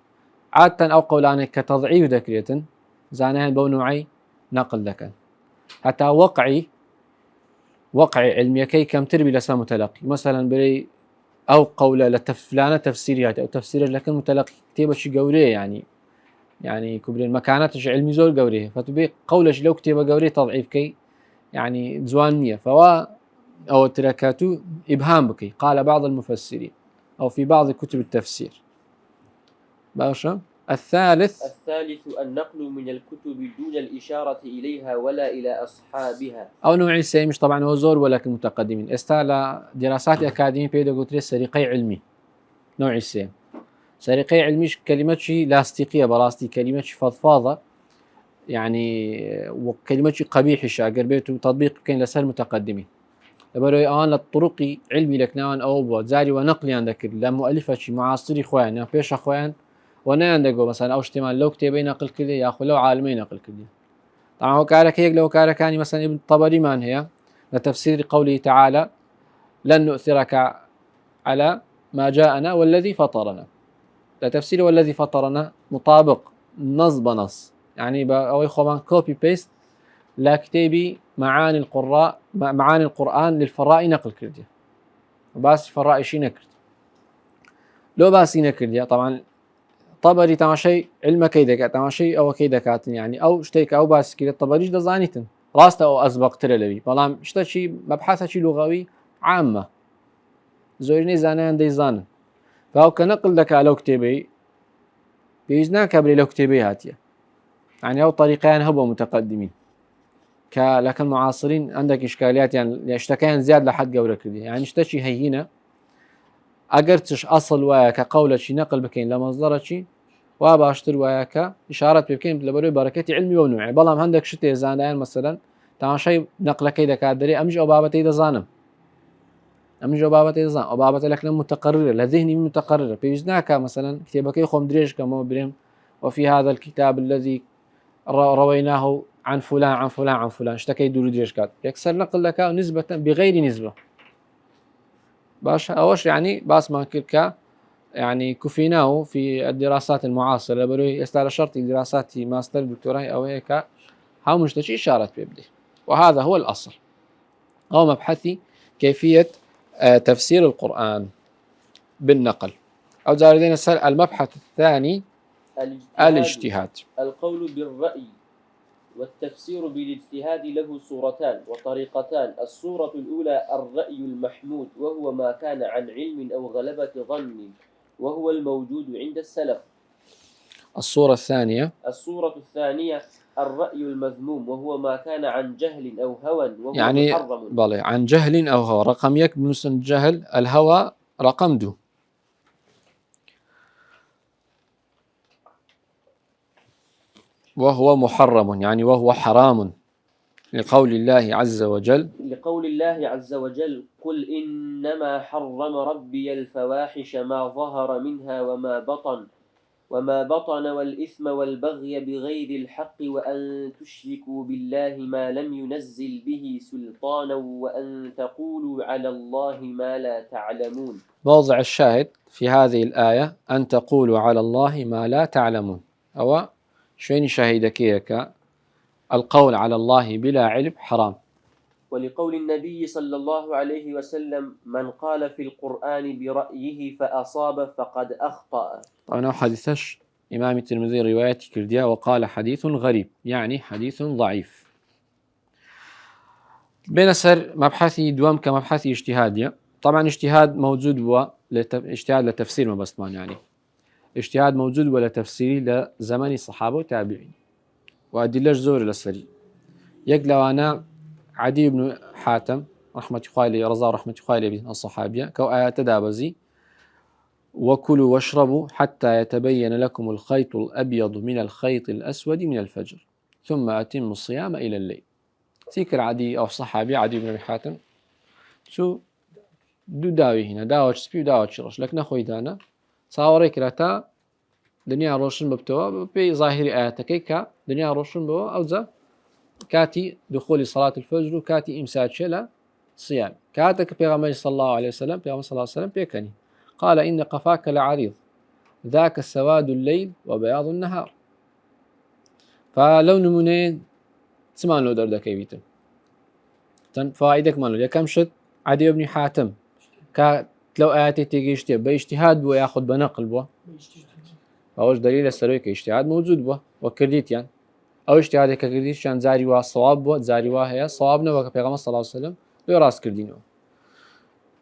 عادة أو قولانك كتضعيف ذكرية زانها بونوعي نقل لك حتى وقعي علمي كي كم تربي لسا متلقي مثلا بري أو قولة لفلانة تفسيريات أو تفسير لكن متلقي كتابة شي قوريه يعني كبرين مكاناتش علمي زول قوريه فتبي قولش لو كتابة قوريه تضعيف كي يعني زوان مية فوا أو تركاتو إبهام بكي قال بعض المفسرين أو في بعض كتب التفسير باشا الثالث النقل من الكتب دون الإشارة إليها ولا إلى أصحابها. أو نوع السيمش طبعا هو زور ولكن المتقدمين استعلى دراسات أكاديمية بيداغوتري سرقي علمي نوع السيم سرقي علمي كلمة شيء لاستيقية براستي كلمة شيء فضفاضة يعني وكلمة شيء قبيح شاقر بيته تطبيق كان لسر متقدمين لبروي آن الطرق علمي لكنان أو بود زاري ونقلي عندك لا مؤلفة شيء معاصري خوان يا بيش أخوان ونا عندكوا مثلا أو اجتماع لو كتابي نقل كده ياخذ لو عالمي نقل كده طبعا هو كارك هيك لو كارك يعني مثلا ابن الطبري من هي لتفسير قوله تعالى لن نؤثرك على ما جاءنا والذي فطرنا لتفسير والذي فطرنا مطابق نص بنص يعني أو يخوان كوبي بيست لا كتابي معاني القرآن للفراء نقل كده باس الفراء شي نكرت لو باسي نكرت طبعا طبري تماشي علم كيدك تماشي او كيدكات يعني او شتيك او باس كده طبريش دزانيتن راسته او اسبق ترلبي بلام شتا شي مبحث شي لغوي عامه زورني زانان دي زان فهو كنقل لك لو كتبي بيزنا كبري لو كتبي هاتيه يعني او طريقين هبوا متقدمين لكن معاصرين عندك اشكاليات يعني اشتكيان زياد لحد قولك دي يعني اشتشي هينه اقرتش اصل وياك قولة شي نقل بكين لمصدر شي واباشتر وياك اشاره بكين لبروي بركتي علمي ونوعي بلام عندك شتي زانان مثلا تا شيء نقل كيدا كادري امج او بابتي دزانم امج او بابتي دزان او بابت لك متقرره لذهني متقرره بيجناك مثلا كتابك يخوم دريج كما بريم وفي هذا الكتاب الذي رويناه عن فلان عن فلان عن فلان اشتكي دور دريج كات يكسر نقل لك نسبه بغير نسبه باش أوش يعني باس ما كلك يعني كفيناه في الدراسات المعاصرة بروي يستعلى شرط دراسات ماستر دكتوراه أو هيك هاو مشتشي إشارة بيبدي وهذا هو الأصل هو مبحثي كيفية تفسير القرآن بالنقل أو زاردين المبحث الثاني الاجتهاد القول بالرأي والتفسير بالاجتهاد له صورتان وطريقتان الصورة الأولى الرأي المحمود وهو ما كان عن علم أو غلبة ظن وهو الموجود عند السلف. الصورة الثانية الرأي المذموم وهو ما كان عن جهل أو هوى وهو يعني محرم. بالي عن جهل أو هوى رقم يك بنسن الجهل الهوى رقم دو وهو محرم يعني وهو حرام لقول الله عز وجل قل إنما حرم ربي الفواحش ما ظهر منها وما بطن والإثم والبغي بغير الحق وأن تشركوا بالله ما لم ينزل به سلطانا وأن تقولوا على الله ما لا تعلمون. موضع الشاهد في هذه الآية أن تقولوا على الله ما لا تعلمون أو شوين شاهدك يك القول على الله بلا علم حرام. ولقول النبي صلى الله عليه وسلم من قال في القرآن برأيه فأصاب فقد أخطأ. طبعا حديثش إمام الترمذي رواية كرديا وقال حديث غريب يعني حديث ضعيف. بنسر مبحثي دوام كمبحثي اجتهادية طبعا اجتهاد موجود هو اجتهاد لتفسير ما بسمان يعني اجتهاد موجود ولا تفسيري لزمن الصحابة والتابعين وأدلش زور للسري يقلوا أنا عدي بن حاتم رحمة خالي رضا رحمة خالي بن الصحابية كو آيات دابزي وكلوا واشربوا حتى يتبين لكم الخيط الأبيض من الخيط الأسود من الفجر ثم أتموا الصيام إلى الليل. تذكر عدي أو صحابي عدي بن حاتم شو دو داوي هنا داوش سبي وداوش رش لكن أخوي دانا صاوري كراتا دنيا روشن ببتوا بي ظاهر آياتك دنيا روشن بوا أوزا كاتي دخول صلاة الفجر وكاتي إمساك شلا صيام كاتك بيغمبر صلى الله عليه وسلم بيغمبر صلى الله عليه وسلم بيكني قال إن قفاك لعريض ذاك سواد الليل وبياض النهار. فلو نمونين تسمان لو دردا كيبيتم فائدك مالو يا كم شد عدي بن حاتم لو آياتي تيجي باجتهاد بو ياخذ بنقل بو فهوش دليل السروي اجتهاد موجود بو وكرديت يعني او اجتهادك كرديت كان زاري وا صواب بو زاري وا هي صوابنا وكبيغمبر صلى الله عليه وسلم لو راس كردينو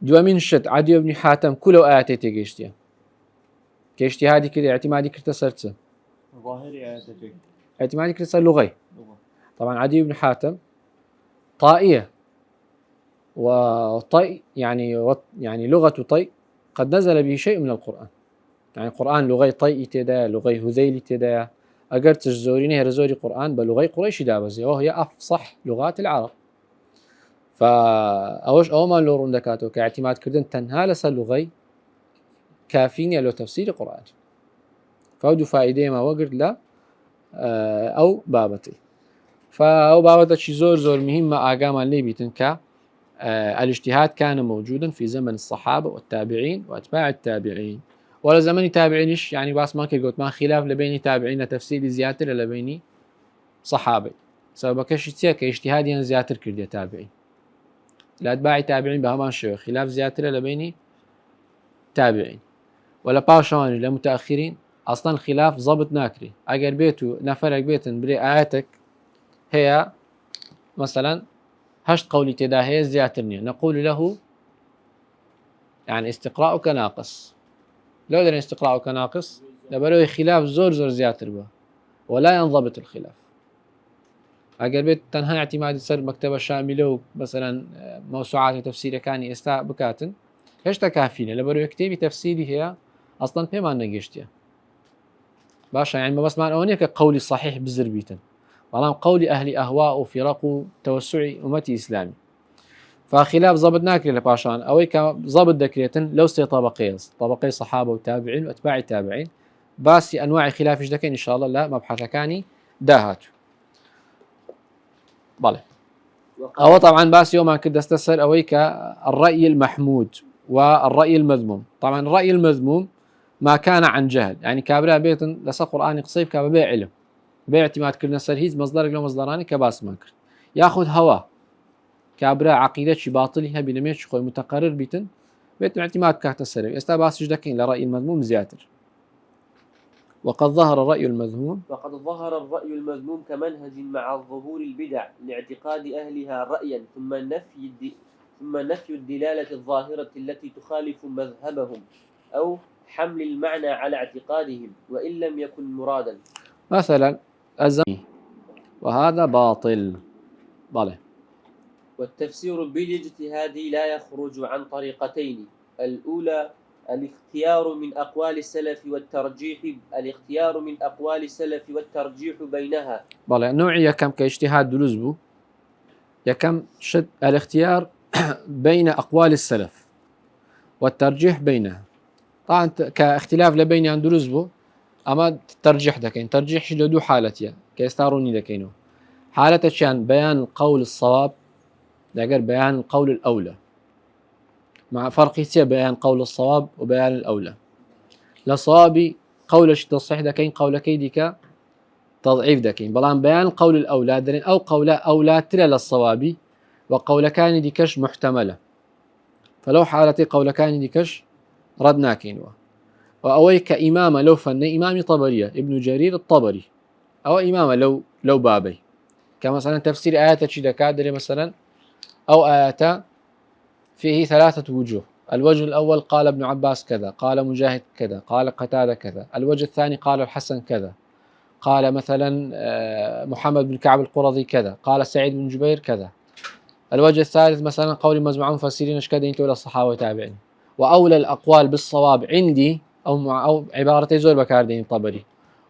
دوامين شد عدي بن حاتم كل آياتي تيجي كاجتهادي كده اعتمادي كرت سرت ظاهري آياتك اعتمادي كرسة لغي. لغة طبعا عدي بن حاتم طائية، وطي يعني لغة طي قد نزل به شيء من القرآن. يعني القرآن لغي طي تدا، لغي هذيل تدا، أجرت الزورين هي رزوري قرآن بلغي قريش دابزي، وهي أفصح لغات العرب. فأوش ما لورون دكاتو كاعتماد كردن تنها لسا لغي كافين لو تفسير القرآن. فودو فائدة ما وقرد لا أو بابتي. فأو بابتي شي زور مهمة أقام اللي بيتنكا. الاجتهاد كان موجودا في زمن الصحابة والتابعين وأتباع التابعين، ولا زمن تابعينش يعني باس ما قلت ما خلاف لبين تابعين تفسير زياتر لبيني صحابي سبب كشتيا كاجتهاد زياتر كردي تابعين لأتباع تابعين بهمان شو خلاف زياتر لبيني تابعين ولا باشان لمتأخرين أصلا الخلاف ضبط ناكري. أجر بيتو نفرق بيتن بري آياتك هي مثلا هشت قولي تداهي زياترني نقول له يعني استقراءك ناقص. لو درن استقراءك ناقص لبروي خلاف زور زياتر به ولا ينضبط الخلاف. أجر بيت تنها اعتماد سر مكتبة شاملة مثلا موسوعات تفسير كاني استا بكاتن هشتا كافينة لبروي كتابي تفسيري هي أصلا بما نجشتيا باشا يعني ما بس معنى هناك قولي صحيح بزربيتن ولام قولي أهل أهواء وفرق توسع أمتي إسلامي. فخلاف ضبط ناكري لباشان أوي كضبط دكريتن لو سي طبقي صحابة وتابعين وأتباع التابعين باسي أنواع خلاف جدكين إن شاء الله لا مبحث كاني داهات بله. أو طبعا باسي يوم كده استسر أوي كالرأي المحمود والرأي المذموم. طبعا الرأي المذموم ما كان عن جهل يعني كابرا بيتن لسا قرآن قصيب كابا علم بيع اعتماد كرنا سرهيز مصدرك لو مصدراني كباس ماكر ياخذ هوا كابرا عقيدة شي باطلها بنميش خوي متقرر بيتن بيت اعتماد كهت السري استباس جدكين لرأي المذموم زياتر. وقد ظهر الرأي المذموم كمنهج مع ظهور البدع لاعتقاد أهلها رأيا ثم نفي الدلالة الظاهرة التي تخالف مذهبهم أو حمل المعنى على اعتقادهم وإن لم يكن مرادا. مثلا الزمي وهذا باطل بله. والتفسير بالاجتهاد لا يخرج عن طريقتين. الأولى الاختيار من أقوال السلف والترجيح بينها. بله نوعية كم كاجتهاد دلزبو يكم شد الاختيار بين أقوال السلف والترجيح بينها. طبعا كاختلاف لبين عن دلزبو أما ترجيح دكين ترجيح شدو حالتيا كيستاروني دكينو حالة شان بيان القول الصواب دقر بيان القول الأولى مع فرق بيان قول الصواب وبيان الأولى. لصوابي قول تصحيح دكين قول كيدك تضعيف دكين بلان بيان القول الأولى درين أو قول أولى ترى للصوابي وقول كان ديكش محتملة فلو حالتي قول كان ديكش ردنا كينوا. وأوي كإمامة لو فن إمامي طبرية ابن جرير الطبري أو إمامة لو بابي كمثلا تفسير آيات شدكادري مثلا أو آيات فيه 3 وجوه. الوجه الأول قال ابن عباس كذا قال مجاهد كذا قال قتادة كذا. الوجه الثاني قال الحسن كذا قال مثلا محمد بن كعب القرظي كذا قال سعيد بن جبير كذا. الوجه الثالث مثلا قول مجموعة مفسرين اشكد انتوا للصحابة والتابعين. وأولى الأقوال بالصواب عندي أو عبارتي زور بكاردين طبري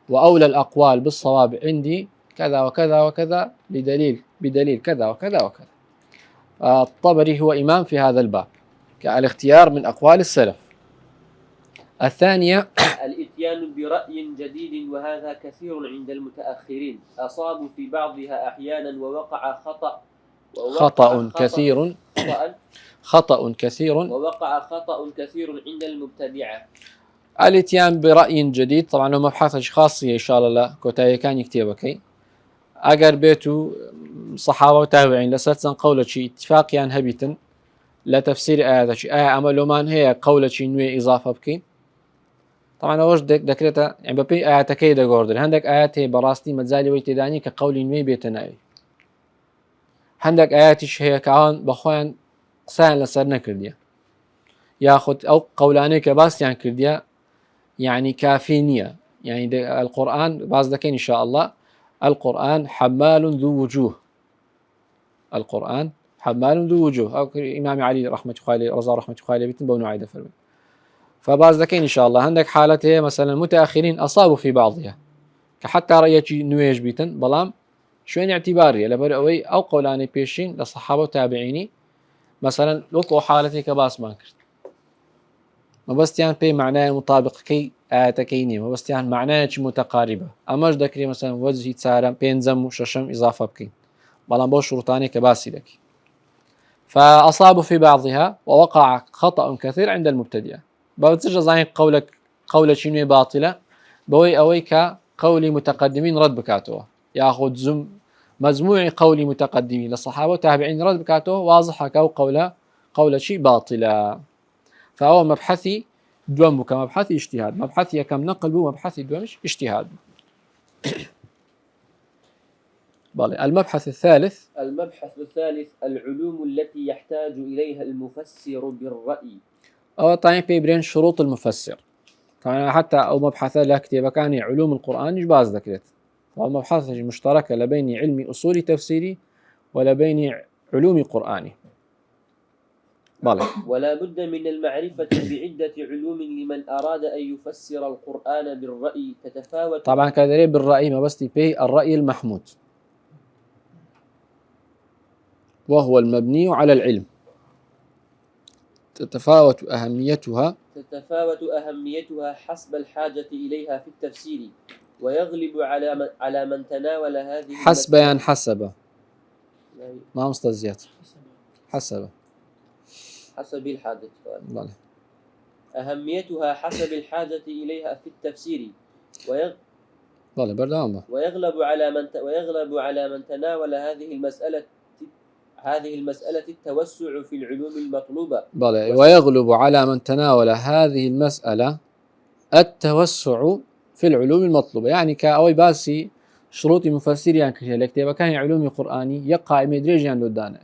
وأولى الأقوال بالصواب عندي كذا وكذا وكذا بدليل كذا وكذا وكذا. الطبري هو إمام في هذا الباب كالاختيار من أقوال السلف. الثانية الإتيان برأي جديد وهذا كثير عند المتأخرين أصابوا في بعضها أحيانا ووقع خطأ كثير عند المبتدعة. الاتيان برأي جديد طبعا لو مبحث خاصية إن شاء الله لا كوتاي كان يكتبك أجر بيتو صحابة وتابعين لساتن قولة شيء اتفاقيا هبيتن لا تفسير آيات شيء عملوا من هي قولة شيء نوع إضافة بكين. طبعا أوش ذكرتها يعني ببي آيات كيدا جوردن عندك آيات هي براستي متزالي ويتداني كقول نوع بيتناوي عندك آياتش هي كعان بخوان قسان لسرنا كرديا ياخد أو قولاني كباس يعني كرديا يعني كافينية يعني القرآن باز دكين إن شاء الله القرآن حمال ذو وجوه القرآن حمال ذو وجوه أو إمام علي رحمة الله رضا رحمة الله بيتن بونو عيدة فرمي فباز دكين إن شاء الله عندك حالته مثلا متأخرين أصابوا في بعضها كحتى رأيك نويج بيتن بلام شوين اعتباري لبرأوي أو قولاني بيشين لصحابة وتابعيني مثلا لوكو حالتي كباس ماكر ما بس يعني بي معناه مطابق كي آتكيني ما بس يعني معناه متقاربة أماش ذكري مثلا وجهي تسارم بينزم وششم إضافة بكين بلان بو شروطاني كباسي لك فأصابوا في بعضها ووقع خطأ كثير عند المبتدئة بوتسجى زين قولك شنو باطلة بوي أوي كقولي متقدمين رد بكاتوه ياخذ مجموع قول متقدمين للصحابة وتابعين رد بكاتوه واضح كو قول شيء باطلة فهو مبحثي دوم كمبحثي اجتهاد مبحثي كم نقل بو مبحثي دومش اجتهاد المبحث الثالث العلوم التي يحتاج إليها المفسر بالرأي أو طيب بيبرين شروط المفسر طبعا حتى أو مبحث لا كتابة كان علوم القرآن يجباز ذكرت فالمبحث مشتركة لبين علم أصول تفسيري ولبين علوم قرآني ولا بد من المعرفة بعدة علوم لمن أراد أن يفسر القرآن بالرأي تتفاوت طبعا كذلك بالرأي ما بس به الرأي المحمود وهو المبني على العلم تتفاوت أهميتها حسب الحاجة إليها في التفسير ويغلب على من تناول هذه حسب يعني حسب ما مستزيات حسب الحاجة أهميتها حسب الحاجة إليها في التفسير ويغلب على من تناول هذه المسألة التوسع في العلوم المطلوبة ويغلب على من تناول هذه المسألة التوسع في العلوم المطلوبة يعني كأوي باسي شروط مفسر يعني كتابة كان علوم قرآني يقع مدرج يعني لدانا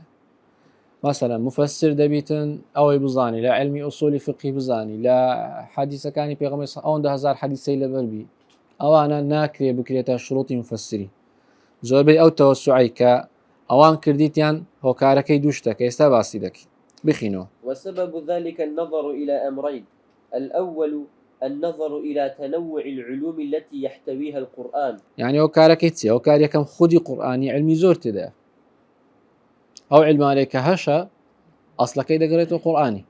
مثلا مفسر دبيتن أو بزاني لا علمي أصول فقه بزاني لا حديث كان بيغمر أو ده هزار حديث سيل بربي أو أنا ناكري بكريتا شروط مفسري زوبي أو توسعي كأوان كرديتيان هو كاركي دوشتك يستباسي دك بخينو وسبب ذلك النظر إلى أمرين الأول النظر إلى تنوع العلوم التي يحتويها القرآن يعني هو كاركيتسي هو كاريكم خدي قرآني علمي زورت ده أو علم عليك هشا أصلا كيدا قريته قرآني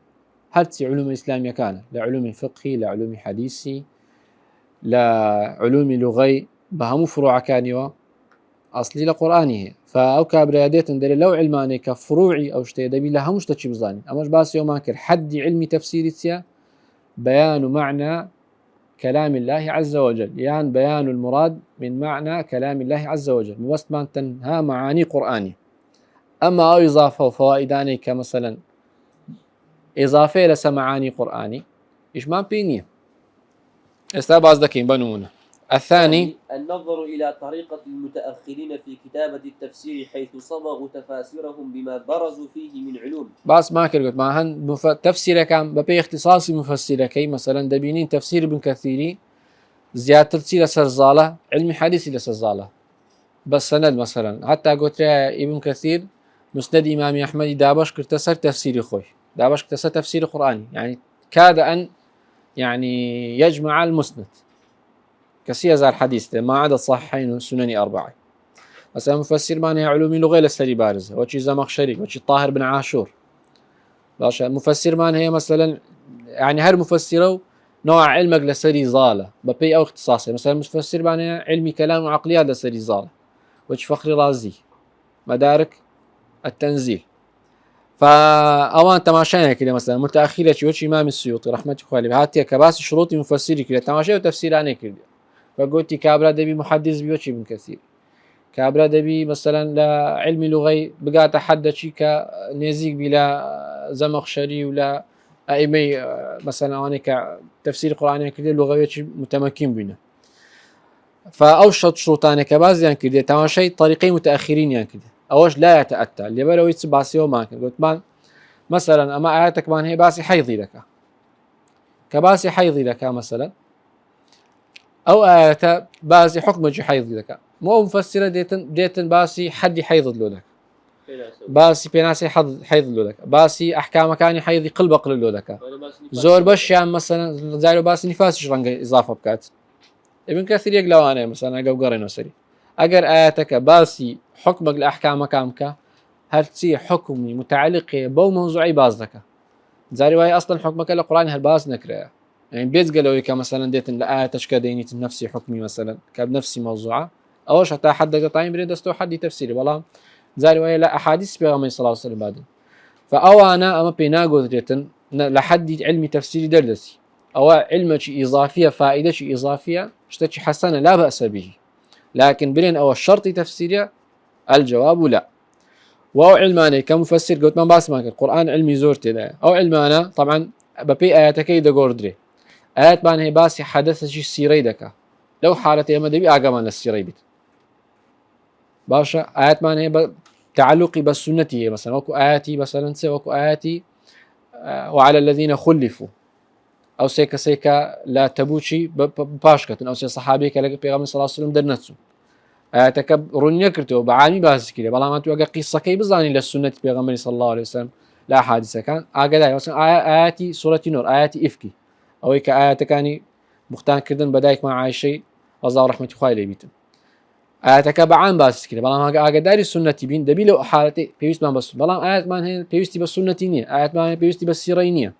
هرتي علوم الإسلامية كان لا علوم فقهي لا علوم حديثي لا علوم لغي بهم فروع كانيوا أصلي لقرآني فأو كابريادات ندري لو علماني كفروعي أو شتى دبي لها مش تشي بزاني أماش باس يوم أكل حد علمي تفسيري تيا بيان معنى كلام الله عز وجل يعني بيان المراد من معنى كلام الله عز وجل بس ما تنها معاني قرآني أما أو إضافة وفوائداني كمثلا إضافة لسمعاني قرآني إيش ما بيني استاباز دكين بنونه الثاني النظر إلى طريقة المتأخرين في كتابة التفسير حيث صبغوا تفاسيرهم بما برزوا فيه من علوم بس ما كرت ما هن تفسير كان ببي اختصاصي مفسر كي مثلا دبينين تفسير ابن كثيري زيادة تفسير سرزالة علم حديث لسرزالة بس سند مثلا حتى قلت ابن كثير مسند إمام أحمد دابش كرتسر تفسير خوي دابش كرتسر تفسير قرآني يعني كاد أن يعني يجمع المسند كسي زار حديث ما عدا الصحيحين والسنن 4 مثلا مفسر معناها علوم لغة لسري بارزة وشي زمخشري وشي طاهر بن عاشور باشا مفسر معناها مثلا يعني هر مفسره نوع علمك لسري زالة ببي أو اختصاصي مثلا مفسر معناها علمي كلام وعقليات لسري زالة وشي فخري رازي مدارك التنزيل فأوان تماشانا كده مثلا متأخرة وشي إمام السيوطي رحمة الله عليه هاتي كباس شروط مفسري كده تماشا وتفسيراني كده فقلت كابرا دبي محدث بيوشي ابن كثير كابرا دبي مثلا لا علمي لغي بقى تحدى شي كنيزيك بلا زمخشري ولا أئمي مثلا أنا كتفسير قرآني كده لغوي متمكن بينا فأوشط شروطاني كباز يعني كده تماشي طريقين متأخرين يعني كده أوش لا يتأتى اللي بلو يتسباسي وما كان قلت مان مثلا أما آياتك مان هي باسي حيضي لك كباسي حيضي لك مثلا أو آية باسي حكم حيض لك مو مفسرة ديتن باسي حد حيض لك باسي بيناسي حيض لك باسي أحكام كان حيض قلب قل لك زور بش يعني مثلا زارو باسي نفاس شرنج إضافة بكات ابن كثير يقلو أنا مثلا أجو قرين وسري أجر آياتك باسي حكمك الأحكام كامك هرتي حكمي متعلقة بو موضوعي باز لك زاري وهي أصلا حكمك القرآن هالباز نكره يعني بيت قالوا لك مثلا ديت الآية تشكى دينية النفسي حكمي مثلا كبنفسي موضوعة أوش حتى حد قطعين بريد استو حد تفسيري والله زاري وهي لا أحاديث بيغمي صلى الله عليه وسلم بعد فأو أنا أما بيناقو ديتن لحد علمي تفسيري دردسي أو علم شيء إضافية فائدة شيء إضافية اشتكي حسنة لا بأس به لكن بلين أو الشرط تفسيرية الجواب لا واو علماني كمفسر قلت ما باسمك القرآن علمي زورتي لا أو علمانا طبعا ببي آياتك يدا قردري آيات بان هي باسي حدث شي السيري دكا لو حالتي ما دبي أقامان السيري بيت باشا آيات بان هي تعلقي بالسنة مثلا وكو آياتي مثلا وكو آياتي وعلى الذين خلفوا أو سيكا لا تبوشي باشكة أو سي صحابي كلا بيغامي صلى الله عليه وسلم درنتسو آياتك رنيا كرتو بعامي باس كده بلا ما توقع قصة كي بزاني للسنة بيغامي صلى الله عليه وسلم لا حادثة كان أقدر مثلا آياتي سورة نور آياتي إفكي أو هيك آياتك كاني مختان كردن بدايك مع عايشي الله رحمة خوالي بيتم آياتك بعام باس كده بلا ما أقدر السنة بين دبي لو حالتي بيوست ما بس بلا آيات ما هي بيوستي بالسنة نية آيات ما هي بيوستي بالسيرينية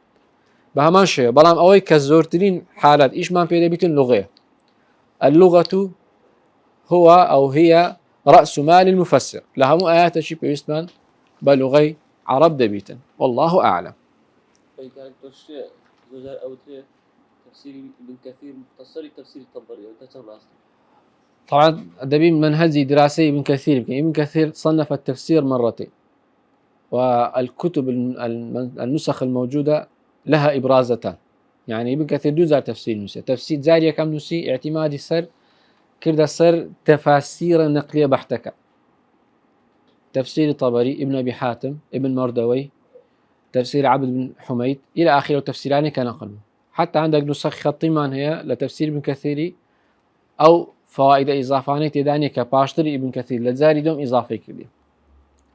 بهمان شيء بلام أوي كزورترين حالات إيش ما بيدا بيتن لغة اللغة هو أو هي رأس مال المفسر لها مو آيات شيء بيسمان بلغة عرب دبيتن والله أعلم. كانت تشريع زوجار أو تفسير ابن كثير مختصر تفسير الطبري وتتم طبعا دبي منهجي دراسي ابن كثير ابن كثير صنف التفسير مرتين والكتب النسخ الموجودة لها إبرازتان يعني ابن كثير دو زار تفسير نسي تفسير زاريا كم نسي اعتمادي سر كرد سر تفاسير نقلية بحتك تفسير طبري ابن أبي حاتم ابن مردوي تفسير عبد بن حميد إلى آخره تفسيران كان قلبه حتى عندك نسخ خطي من هي لتفسير ابن كثير أو فوائد إضافانية تدانية كباشتري ابن كثير لزاري دوم إضافي كردي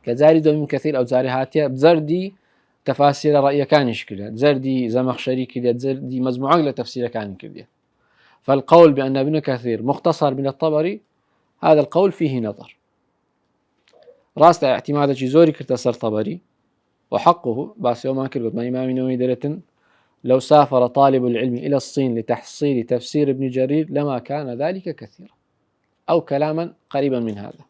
كزاري دوم ابن كثير أو زاري هاتيا بزردي تفاسير رأي كان يشكلها زردي زمخشري كده زردي مجموعة لتفسير كان كده فالقول بأن ابن كثير مختصر من الطبري هذا القول فيه نظر راست اعتماد زوري كرتسر طبري وحقه بس يوم ما كرت ما إمام نووي درتن لو سافر طالب العلم إلى الصين لتحصيل تفسير ابن جرير لما كان ذلك كثيرا أو كلاما قريبا من هذا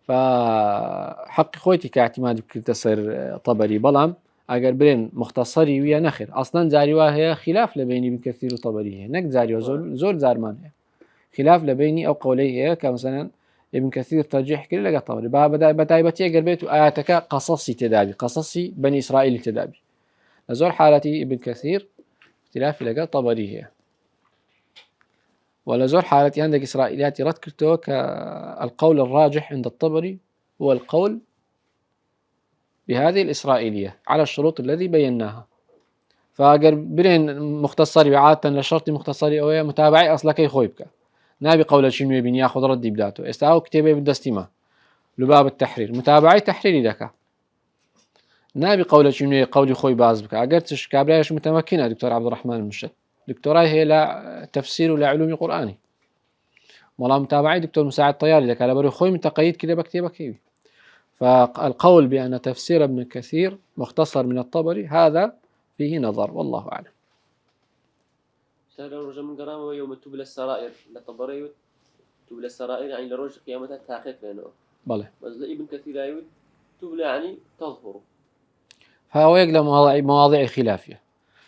فحق خويتي كاعتماد كرتسر طبري بلام اگر برين مختصري ويا نخر اصلا زاري وهي خلاف لبيني ابن كثير وطبري نك زاري زور زارمان خلاف لبيني او قولي كمثلا ابن كثير ترجيح كل لقى طبري بدا بتايبتي اگر بيت اياتك قصصي تدابي قصصي بني اسرائيل تدابي زور حالتي ابن كثير اختلاف لقى طبري هي ولا زور حالتي عندك اسرائيليات رد كرتو كالقول الراجح عند الطبري هو القول بهذه الإسرائيلية على الشروط الذي بيناها فأجر برين مختصري عادة لشرط مختصري أو متابعي أصلا كي خويبك نابي قول الشنوي بن ياخذ ردي بداته استعاو كتابه بالدستمة لباب التحرير متابعي تحريري دكا نابي قول الشنوي قولي خوي بازبك أجرتش كابلاش متمكنة دكتور عبد الرحمن المشد دكتوراي هي لا تفسير ولا علوم قرآني والله متابعي دكتور مساعد طياري دكا لبرو خوي متقيد كده بكتابة كيبي فالقول بأن تفسير ابن كثير مختصر من الطبري هذا فيه نظر والله أعلم. شهر رجل من قرامة ويوم تبلى السرائر لطبري تبلى السرائر يعني لرجل قيامتها تحقيق لأنه بله بس ابن كثير أيوة تبلى يعني تظهر فهو يقلى مواضيع خلافية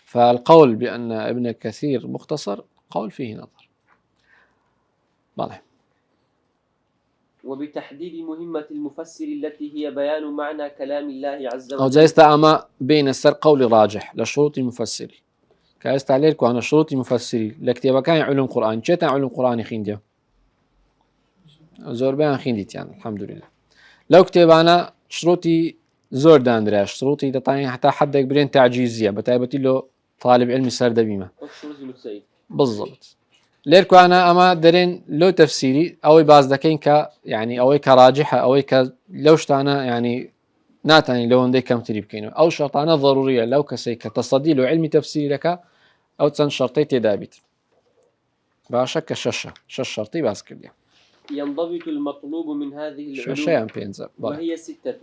فالقول بأن ابن كثير مختصر قول فيه نظر بله. وبتحديد مهمة المفسر التي هي بيان معنى كلام الله عز وجل أو زي استعمى بين السر قول راجح لشروط المفسر كاستعليلكم عن شروط المفسر لكتابة كان علوم قرآن جيتا علوم قرآن خينديا زور بيان خينديت يعني الحمد لله لو كتابانا شروطي زور داندراش شروطي تطاني حتى حد يقبلين تعجيزية بتايبتي له طالب علم سردبيمة الشروط المتسيد بالضبط ليركو أنا أما درين لو تفسيري أو باز دكين ك يعني أو كراجحة أو لوش أنا يعني ناتني لو عندي كم تريب كينو أو شرطانة ضرورية لو كسيك تصدي له علمي تفسيري لك أو تسن شرطي تدابيت باشك شش شرطي باز كردي ينضبط المطلوب من هذه شيء العلوم بينزل وهي 6.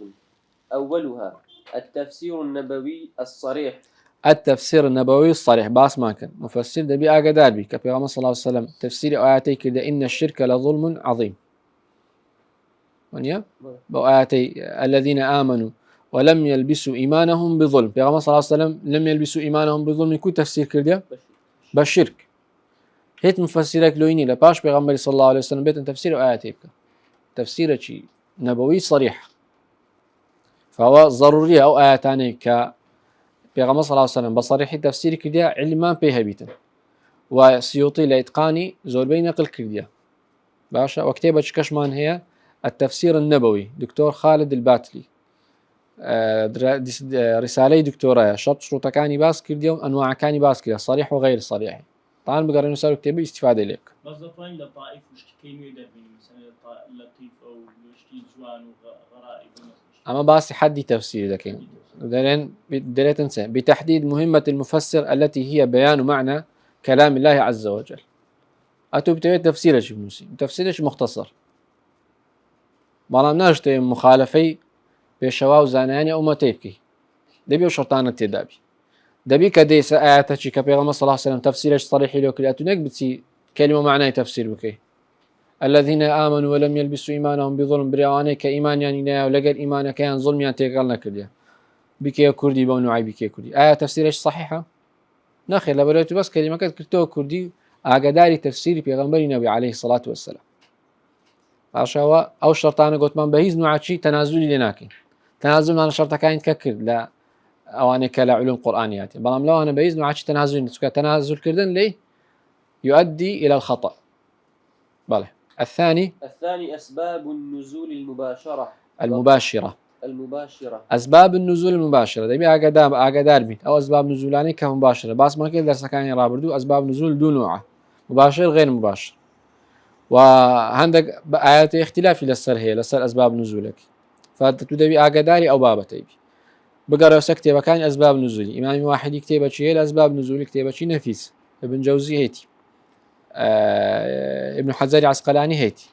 أولها التفسير النبوي الصريح. التفسير النبوي الصريح باس ما كان مفسر دبي أقدار بي كبيرة صلى الله عليه وسلم تفسير آياتي كده إن الشرك لظلم عظيم ونيا بآياتي الذين آمنوا ولم يلبسوا إيمانهم بظلم بيغمبر صلى الله عليه وسلم لم يلبسوا إيمانهم بظلم يكون تفسير كده بالشرك هيت مفسرك لويني لباش بيغمبر صلى الله عليه وسلم بيت تفسير آياتي بك تفسير شيء نبوي صريح فهو ضروري أو آياتاني ك بيغمبر صلى الله عليه وسلم بصريح تفسير كده علمان بيها بيتن وسيوطي لإتقاني زور بين نقل كرديا باشا وكتابة كشمان هي التفسير النبوي دكتور خالد الباتلي رسالة دكتوراه شروط كاني باس كرديا أنواع كاني باس كرديا صريح وغير صريح طبعا بقرأ نسأل كتابة استفادة لك بزطين لطائف وشتكيني دبين مثلا لطيف أو وشتي جوان وغرائب أما باس حدي تفسير ذكين دريت إنسان بتحديد مهمة المفسر التي هي بيان معنى كلام الله عز وجل أتو بتوي تفسيرش بنوسي تفسيرش مختصر بلام ناجتي مخالفي بشواو زاناني أو ما تيبكي دبي وشرطانة تدابي دبي كديس آياتك كبيغمبر صلى الله عليه وسلم تفسيرش صريح لو كده أتو بتسي كلمة معنى تفسير بكي الذين آمنوا ولم يلبسوا إيمانهم بظلم بريواني كإيمان يعني لا ولقى إيمان كان ظلم يعني تيقلنا كرديا بكي كردي بونوعي بكي كردي آية تفسيرش صحيحة نخير لبريتو بس كلمة كتبتوها كردي أقداري تفسير بيغمبري نبي عليه الصلاة والسلام عشان أو شرطان قلت من بهيز نوع شيء تنازلي لناكي تنازل أنا شرط كاين تككر لا أو أنا كلا علوم قرآنيات بلام لو أنا بهيز نوع شيء تنازل كردن ليه يؤدي إلى الخطأ بله الثاني أسباب النزول المباشرة المباشرة أسباب النزول المباشرة ده بيها أقدار بيت أو أسباب نزولاني كمباشرة بس ما كده درس كان رابردو أسباب نزول دون نوعه مباشر غير مباشر وعندك آيات اختلاف للسر هي للسر أسباب نزولك فتبدأ أقداري أو بابا تيبي بقرأ سكتة كان أسباب نزولي إمام واحد يكتب شيء الأسباب نزول يكتب شيء نفيس ابن جوزي هيتي ابن حجر عسقلاني هيتي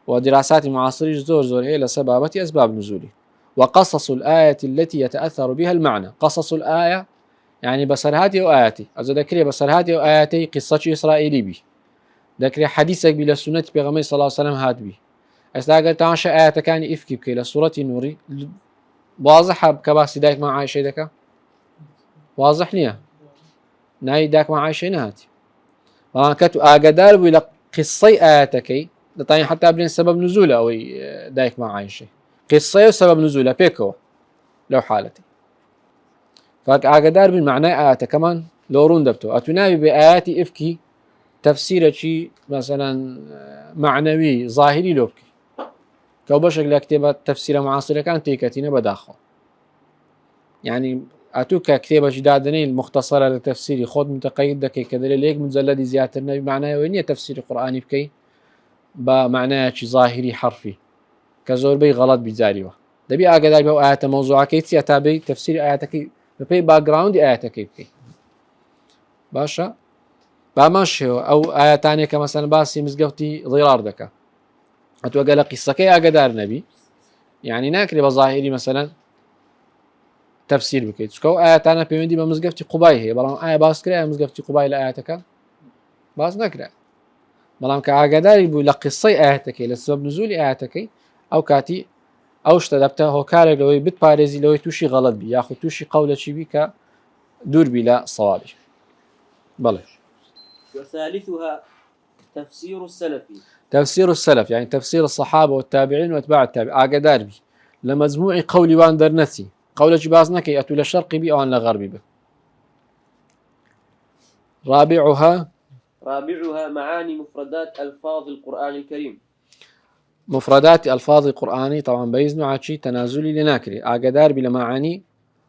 ودراسات معاصرة زور هي لسبابة أسباب نزولي وقصص الآية التي يتأثر بها المعنى قصص الآية يعني بصرهاتي وآياتي أذا ذكري بصرهاتي وآياتي قصة إسرائيلي بي ذكري حديثك بلا سنة بيغمبر صلى الله عليه وسلم هات بي أستاجر تعاش آيات كان إفكي بكي لسورة نوري واضحة بكباس دايك مع عايشة دكا واضح نيا ناي داك مع عايشة نهاتي وكتو أقدار بلا قصة آياتك طيب حتى قبل سبب نزوله أو دايك مع عايشة قصة وسبب نزوله بيكو لو حالتي فأقدار بالمعنى آيات كمان لورون دبتو أتنابي بآيات إفكي تفسير شيء مثلا معنوي ظاهري لوبكي كو بشكل كتابة تفسير معاصرة كان تيكتين بداخل يعني أتوكا كتابة جدادني المختصرة لتفسير خود متقيد دكي كذلك ليك مجلد زيادة النبي معناه وينية تفسير قرآني بكي بمعناه شيء ظاهري حرفي كزور بي غلط بجاريوه دبي أقدر بو آيات موضوعة كيتي أتابي تفسير آياتك ببي باك جراوند آياتك بكي باشا بامشي أو آيات تانية كمثلا باسي مزقفتي ضرار دكا أتوقع قصة كي أقدر نبي يعني ناكري بظاهري مثلا تفسير بكي تسكو آيات أنا بيمدي بمزقفتي قباي هي بلام آية باس كري مزقفتي قباي لآياتك باس نكري بلام كأقدر يبو لقصة آياتك لسبب نزول آياتك أو كاتي أو اشتدبته هو كارك لو بيت باريزي لو توشي غلط بي ياخذ توشي قولة شي بيك دور بلا صوابي بله. وثالثها تفسير السلف يعني تفسير الصحابة والتابعين واتباع التابعين أقدار بي لمجموع قولي وان درنسي قولة جبازنك يأتو للشرق بي أو أن لغربي بي. رابعها معاني مفردات ألفاظ القرآن الكريم. مفردات ألفاظ القرآن طبعا بيزنو عشي تنازلي لناكري أقدار بلا معاني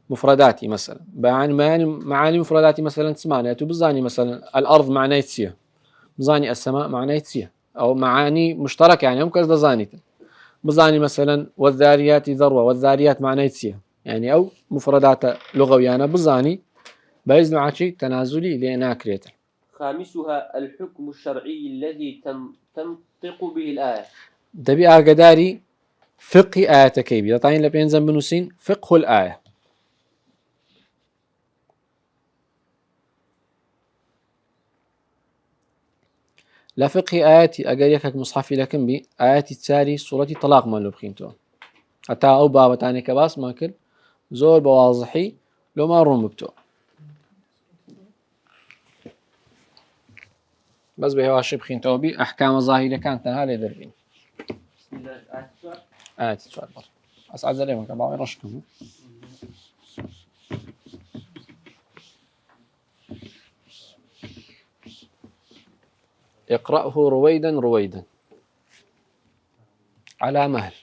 مفرداتي مثلا معاني مفرداتي مثلا تسمعنا يأتو بزاني مثلا الأرض معناه تسيه بزاني السماء معناه تسيه أو معاني مشتركة يعني هم كذا زانيت بزاني مثلا والذاريات ذروة والذاريات معناه تسيه يعني أو مفردات لغوية أنا بزاني بإذن عشي تنازلي لناكريته. خامسها الحكم الشرعي الذي تنطق به الآية. دبي أقداري فقه آية كيبي طيب لبينزل بنوسين فقه الآية. لا فقه آياتي أجر يكك مصحفي لكن بي آياتي تساري سورة طلاق ما لبخينتو حتى أو بابا تاني كباس ما كل زور بواضحي لو ما روم بتو بس بهواش بخينتو بي أحكام ظاهرة كانت هالي دربين. بسم الله آياتي سؤال بس أسعد زليم كباوي رشكم. اقرأه رويدا رويدا على مهل.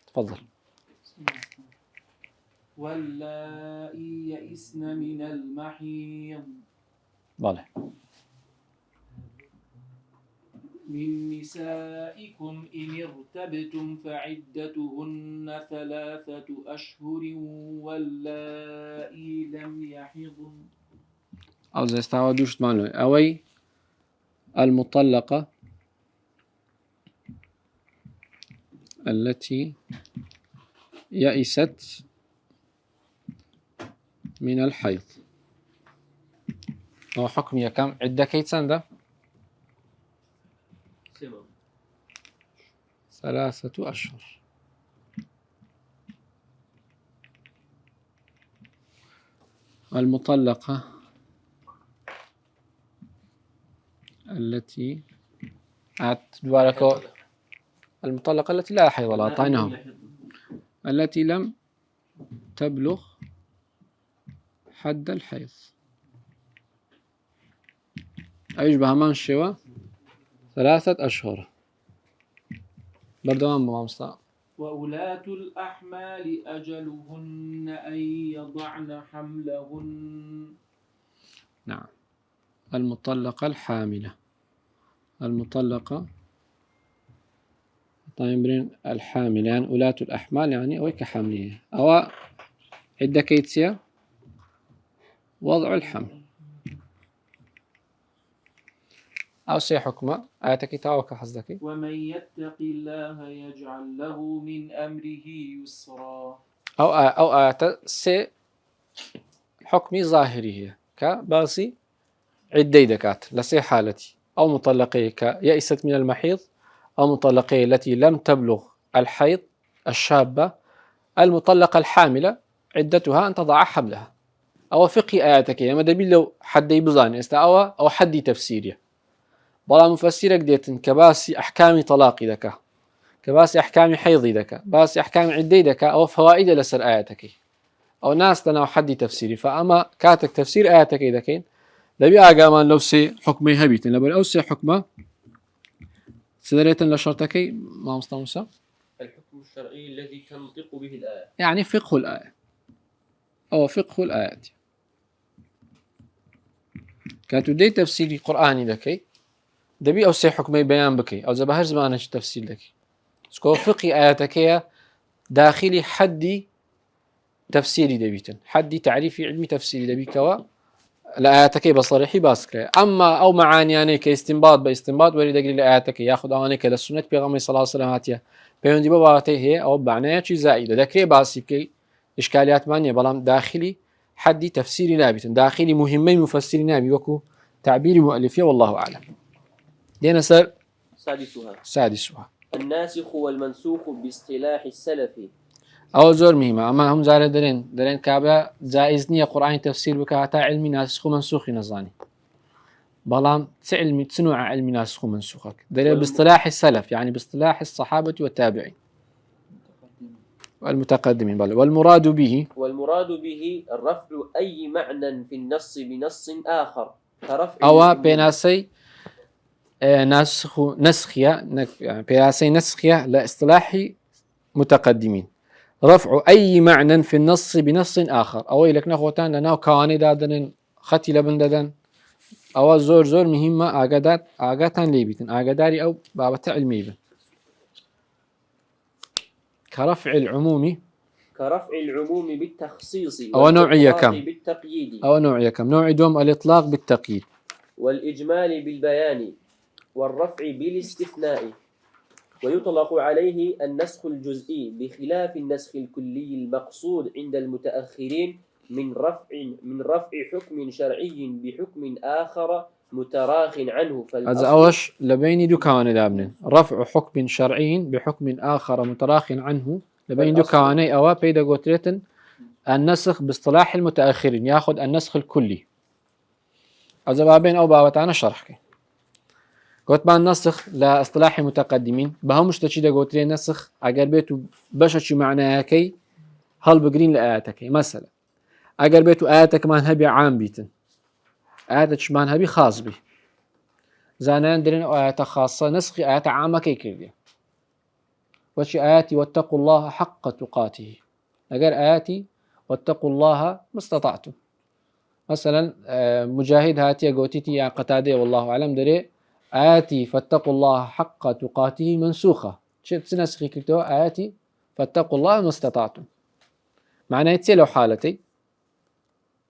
تفضل. واللائي يئسن من المحيض بالله من نسائكم إن ارتبتم فعدتهن 3 أشهر واللائي لم يحضن. أو زي استعودوش معنى أوي المطلقة التي يئست من الحيض أو حكمها كم عدة كيت سنة 3 أشهر. المطلقة التي المطلقة التي لا حيض لها طعنهم التي لم تبلغ حد الحيض أيشبه من الشوى 3 أشهر بردوان بمامستا. وأولاة الأحمال أجلهن أن يضعن حملهن. نعم. المطلقة الحاملة المطلقة طيب الحامل يعني أولاة الأحمال يعني أو كحملية أو عدة كيتسيا وضع الحمل أو سي حكمة آياتك تاوك حزدك. ومن يتق الله يجعل له من أمره يسرا. أو آيات سي حكمي ظاهري هي كباسي عدي دكات لسي حالتي أو مطلقي كيئست من المحيض أو مطلقي التي لم تبلغ الحيض الشابة. المطلقة الحاملة عدتها أن تضع حملها أو فقه آياتك ما دبي لو حدي بزاني استعوى أو حدي تفسيري بلا مفسرك ديتن كباسي أحكام طلاقي دكا كباسي أحكام حيضي دكا باسي أحكام عدي دكا أو فوائد لسر آياتك أو ناس تنا حدي تفسيري فأما كاتك تفسير آياتك دكين دبي أجامان لو سي حكمي هبيتن لبل أو سي حكمه سدريتن لشرطكي ما مستوسى الحكم الشرعي الذي تنطق به الآية يعني فقه الآية أو فقه الآيات كاتودي تفسير قرآني لكي دبي أو سي حكمي بيان بكي أو زبهر زمانش تفسير لكي سكو فقه آياتك داخلي حدي تفسيري دبيتن حدي تعريفي علمي تفسيري دبي كوا الآياتك بصريحي باسكري أما أو معاني كاستنباط باستنباط وريد أجل الآياتك ياخذ أوانك للسنة بيغمي صلى الله عليه وسلم هاتيه بيون دي باباته هي أو بعناية شيء زائدة ذكري باسي كي إشكاليات مانية بلام داخلي حدي تفسيري نابت داخلي مهمي مفسري نابي وكو تعبيري مؤلفية والله أعلم. دينا سر سادسها الناسخ والمنسوخ باصطلاح السلف. أو زور مهمة أما هم زار درين كابا جائز نية قرآن تفسير بكاتا علمي ناسخ ومنسوخ نزاني بلام تعلمي تنوع علمي ناسخ ومنسوخك درين باصطلاح السلف يعني باصطلاح الصحابة والتابعين والمتقدمين والمراد به الرفع أي معنى في النص بنص آخر كرفع أو بيناسي نسخية يعني بيناسي نسخية لاصطلاح متقدمين رفع أي معنى في النص بنص آخر أو لك نخوتان لنا كواني دادن ختي لبن دادن أو زور مهمة ئاگاتان لێ بیتن ئاگاداری ئەو بابەتە علمی بن كرفع العموم بالتخصيص أو نوعية والإطلاق كم؟ بالتقييد أو نوعية كم نوع دوم الإطلاق بالتقييد والإجمال بالبيان والرفع بالاستثناء ويطلق عليه النسخ الجزئي بخلاف النسخ الكلي المقصود عند المتأخرين من رفع حكم شرعي بحكم آخر متراخ عنه. هذا أوش لبين دكان دابن رفع حكم شرعي بحكم آخر متراخ عنه لبين دكاني أو بيدا قوتريتن النسخ باصطلاح المتأخرين ياخذ النسخ الكلي هذا بابين أو بابتانا شرحك قلت بان نسخ لاصطلاح المتقدمين بهم مش تشيدا قوتري نسخ أجر بيتو بشش معناها كي هل بقرين لآياتك مثلا أجر بيتو آياتك ما هبي عام بيتن آياتك شمان هبي خاص بي زانان درين آيات خاصة نسخ آيات عامة كي كردي وشي آياتي واتقوا الله حق تقاته أجر آياتي واتقوا الله ما استطعتم مثلا مجاهد هاتي قوتيتي يا قتادة والله أعلم دري آياتي فاتقوا الله حق تقاته منسوخة شفت نسخي كتو آياتي فاتقوا الله ما استطعتم معناه يتسلو حالتي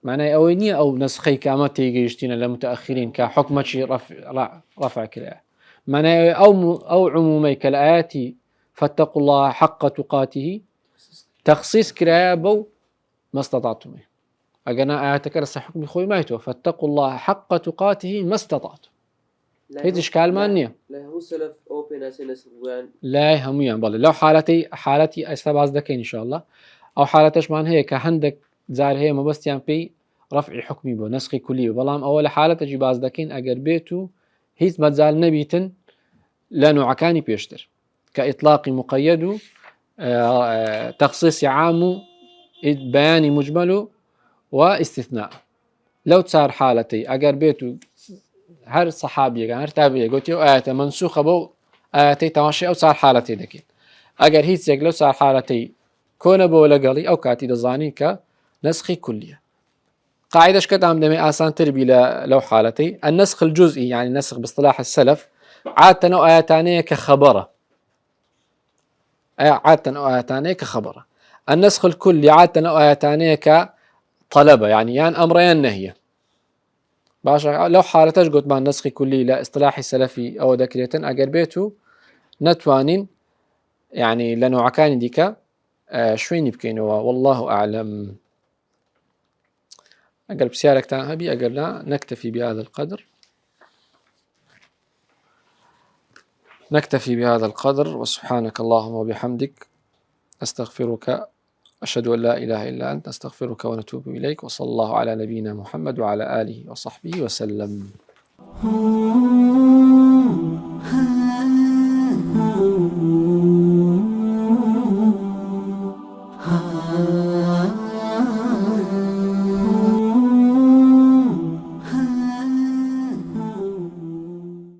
معناه أوينية أو نسخي كامات يجيشتين للمتأخرين كحكمة شيء رفع كلا معناه أو عمومي كالآيات فاتقوا الله حق تقاته تخصيص كرابو ما استطعتم أجنا آياتك رس حكم خوي مايتو فاتقوا الله حق تقاته ما استطعتم هيد إشكال مانية لا هو سلف أوبن أسنس وين لا هم ينبال لو حالتي أستبعز دكين إن شاء الله أو حالتش مان هي كهندك زار هي ما بس بي رفع حكمي بو نسخي كلي بلام أول حالة تجي باز دكين أجر بيتو هيت متزال نبيتن لانو عكاني بيشتر كإطلاق مقيد تخصيص عام بيان مجمل واستثناء لو تصار حالتي أجر بيتو هر صحابي هر تابعي قلت يو آيات منسوخة بو آياتي تماشي أو صار حالتي دكين أجر هيت لو صار حالتي كون بو لقلي أو كاتي دزاني كنسخي كلية قاعدة شكد عم دمي آسان تربي لو حالتي النسخ الجزئي يعني النسخ باصطلاح السلف عادة أو آياتانية كخبرة عادة أو آياتانية كخبرة النسخ الكلي عادة أو آياتانية كطلبة يعني أمرين نهية باشا لو حالتش قلت مع النسخ كلي لا اصطلاحي السلفي أو ذكريتن أجر بيتو نتوانين يعني لنوع كان ديكا شوين يبكينوا والله أعلم أقل بسيارك تاهبي أقل لا نكتفي بهذا القدر وسبحانك اللهم وبحمدك أستغفرك أشهد أن لا إله إلا أنت أستغفرك ونتوب إليك وصلى الله على نبينا محمد وعلى آله وصحبه وسلم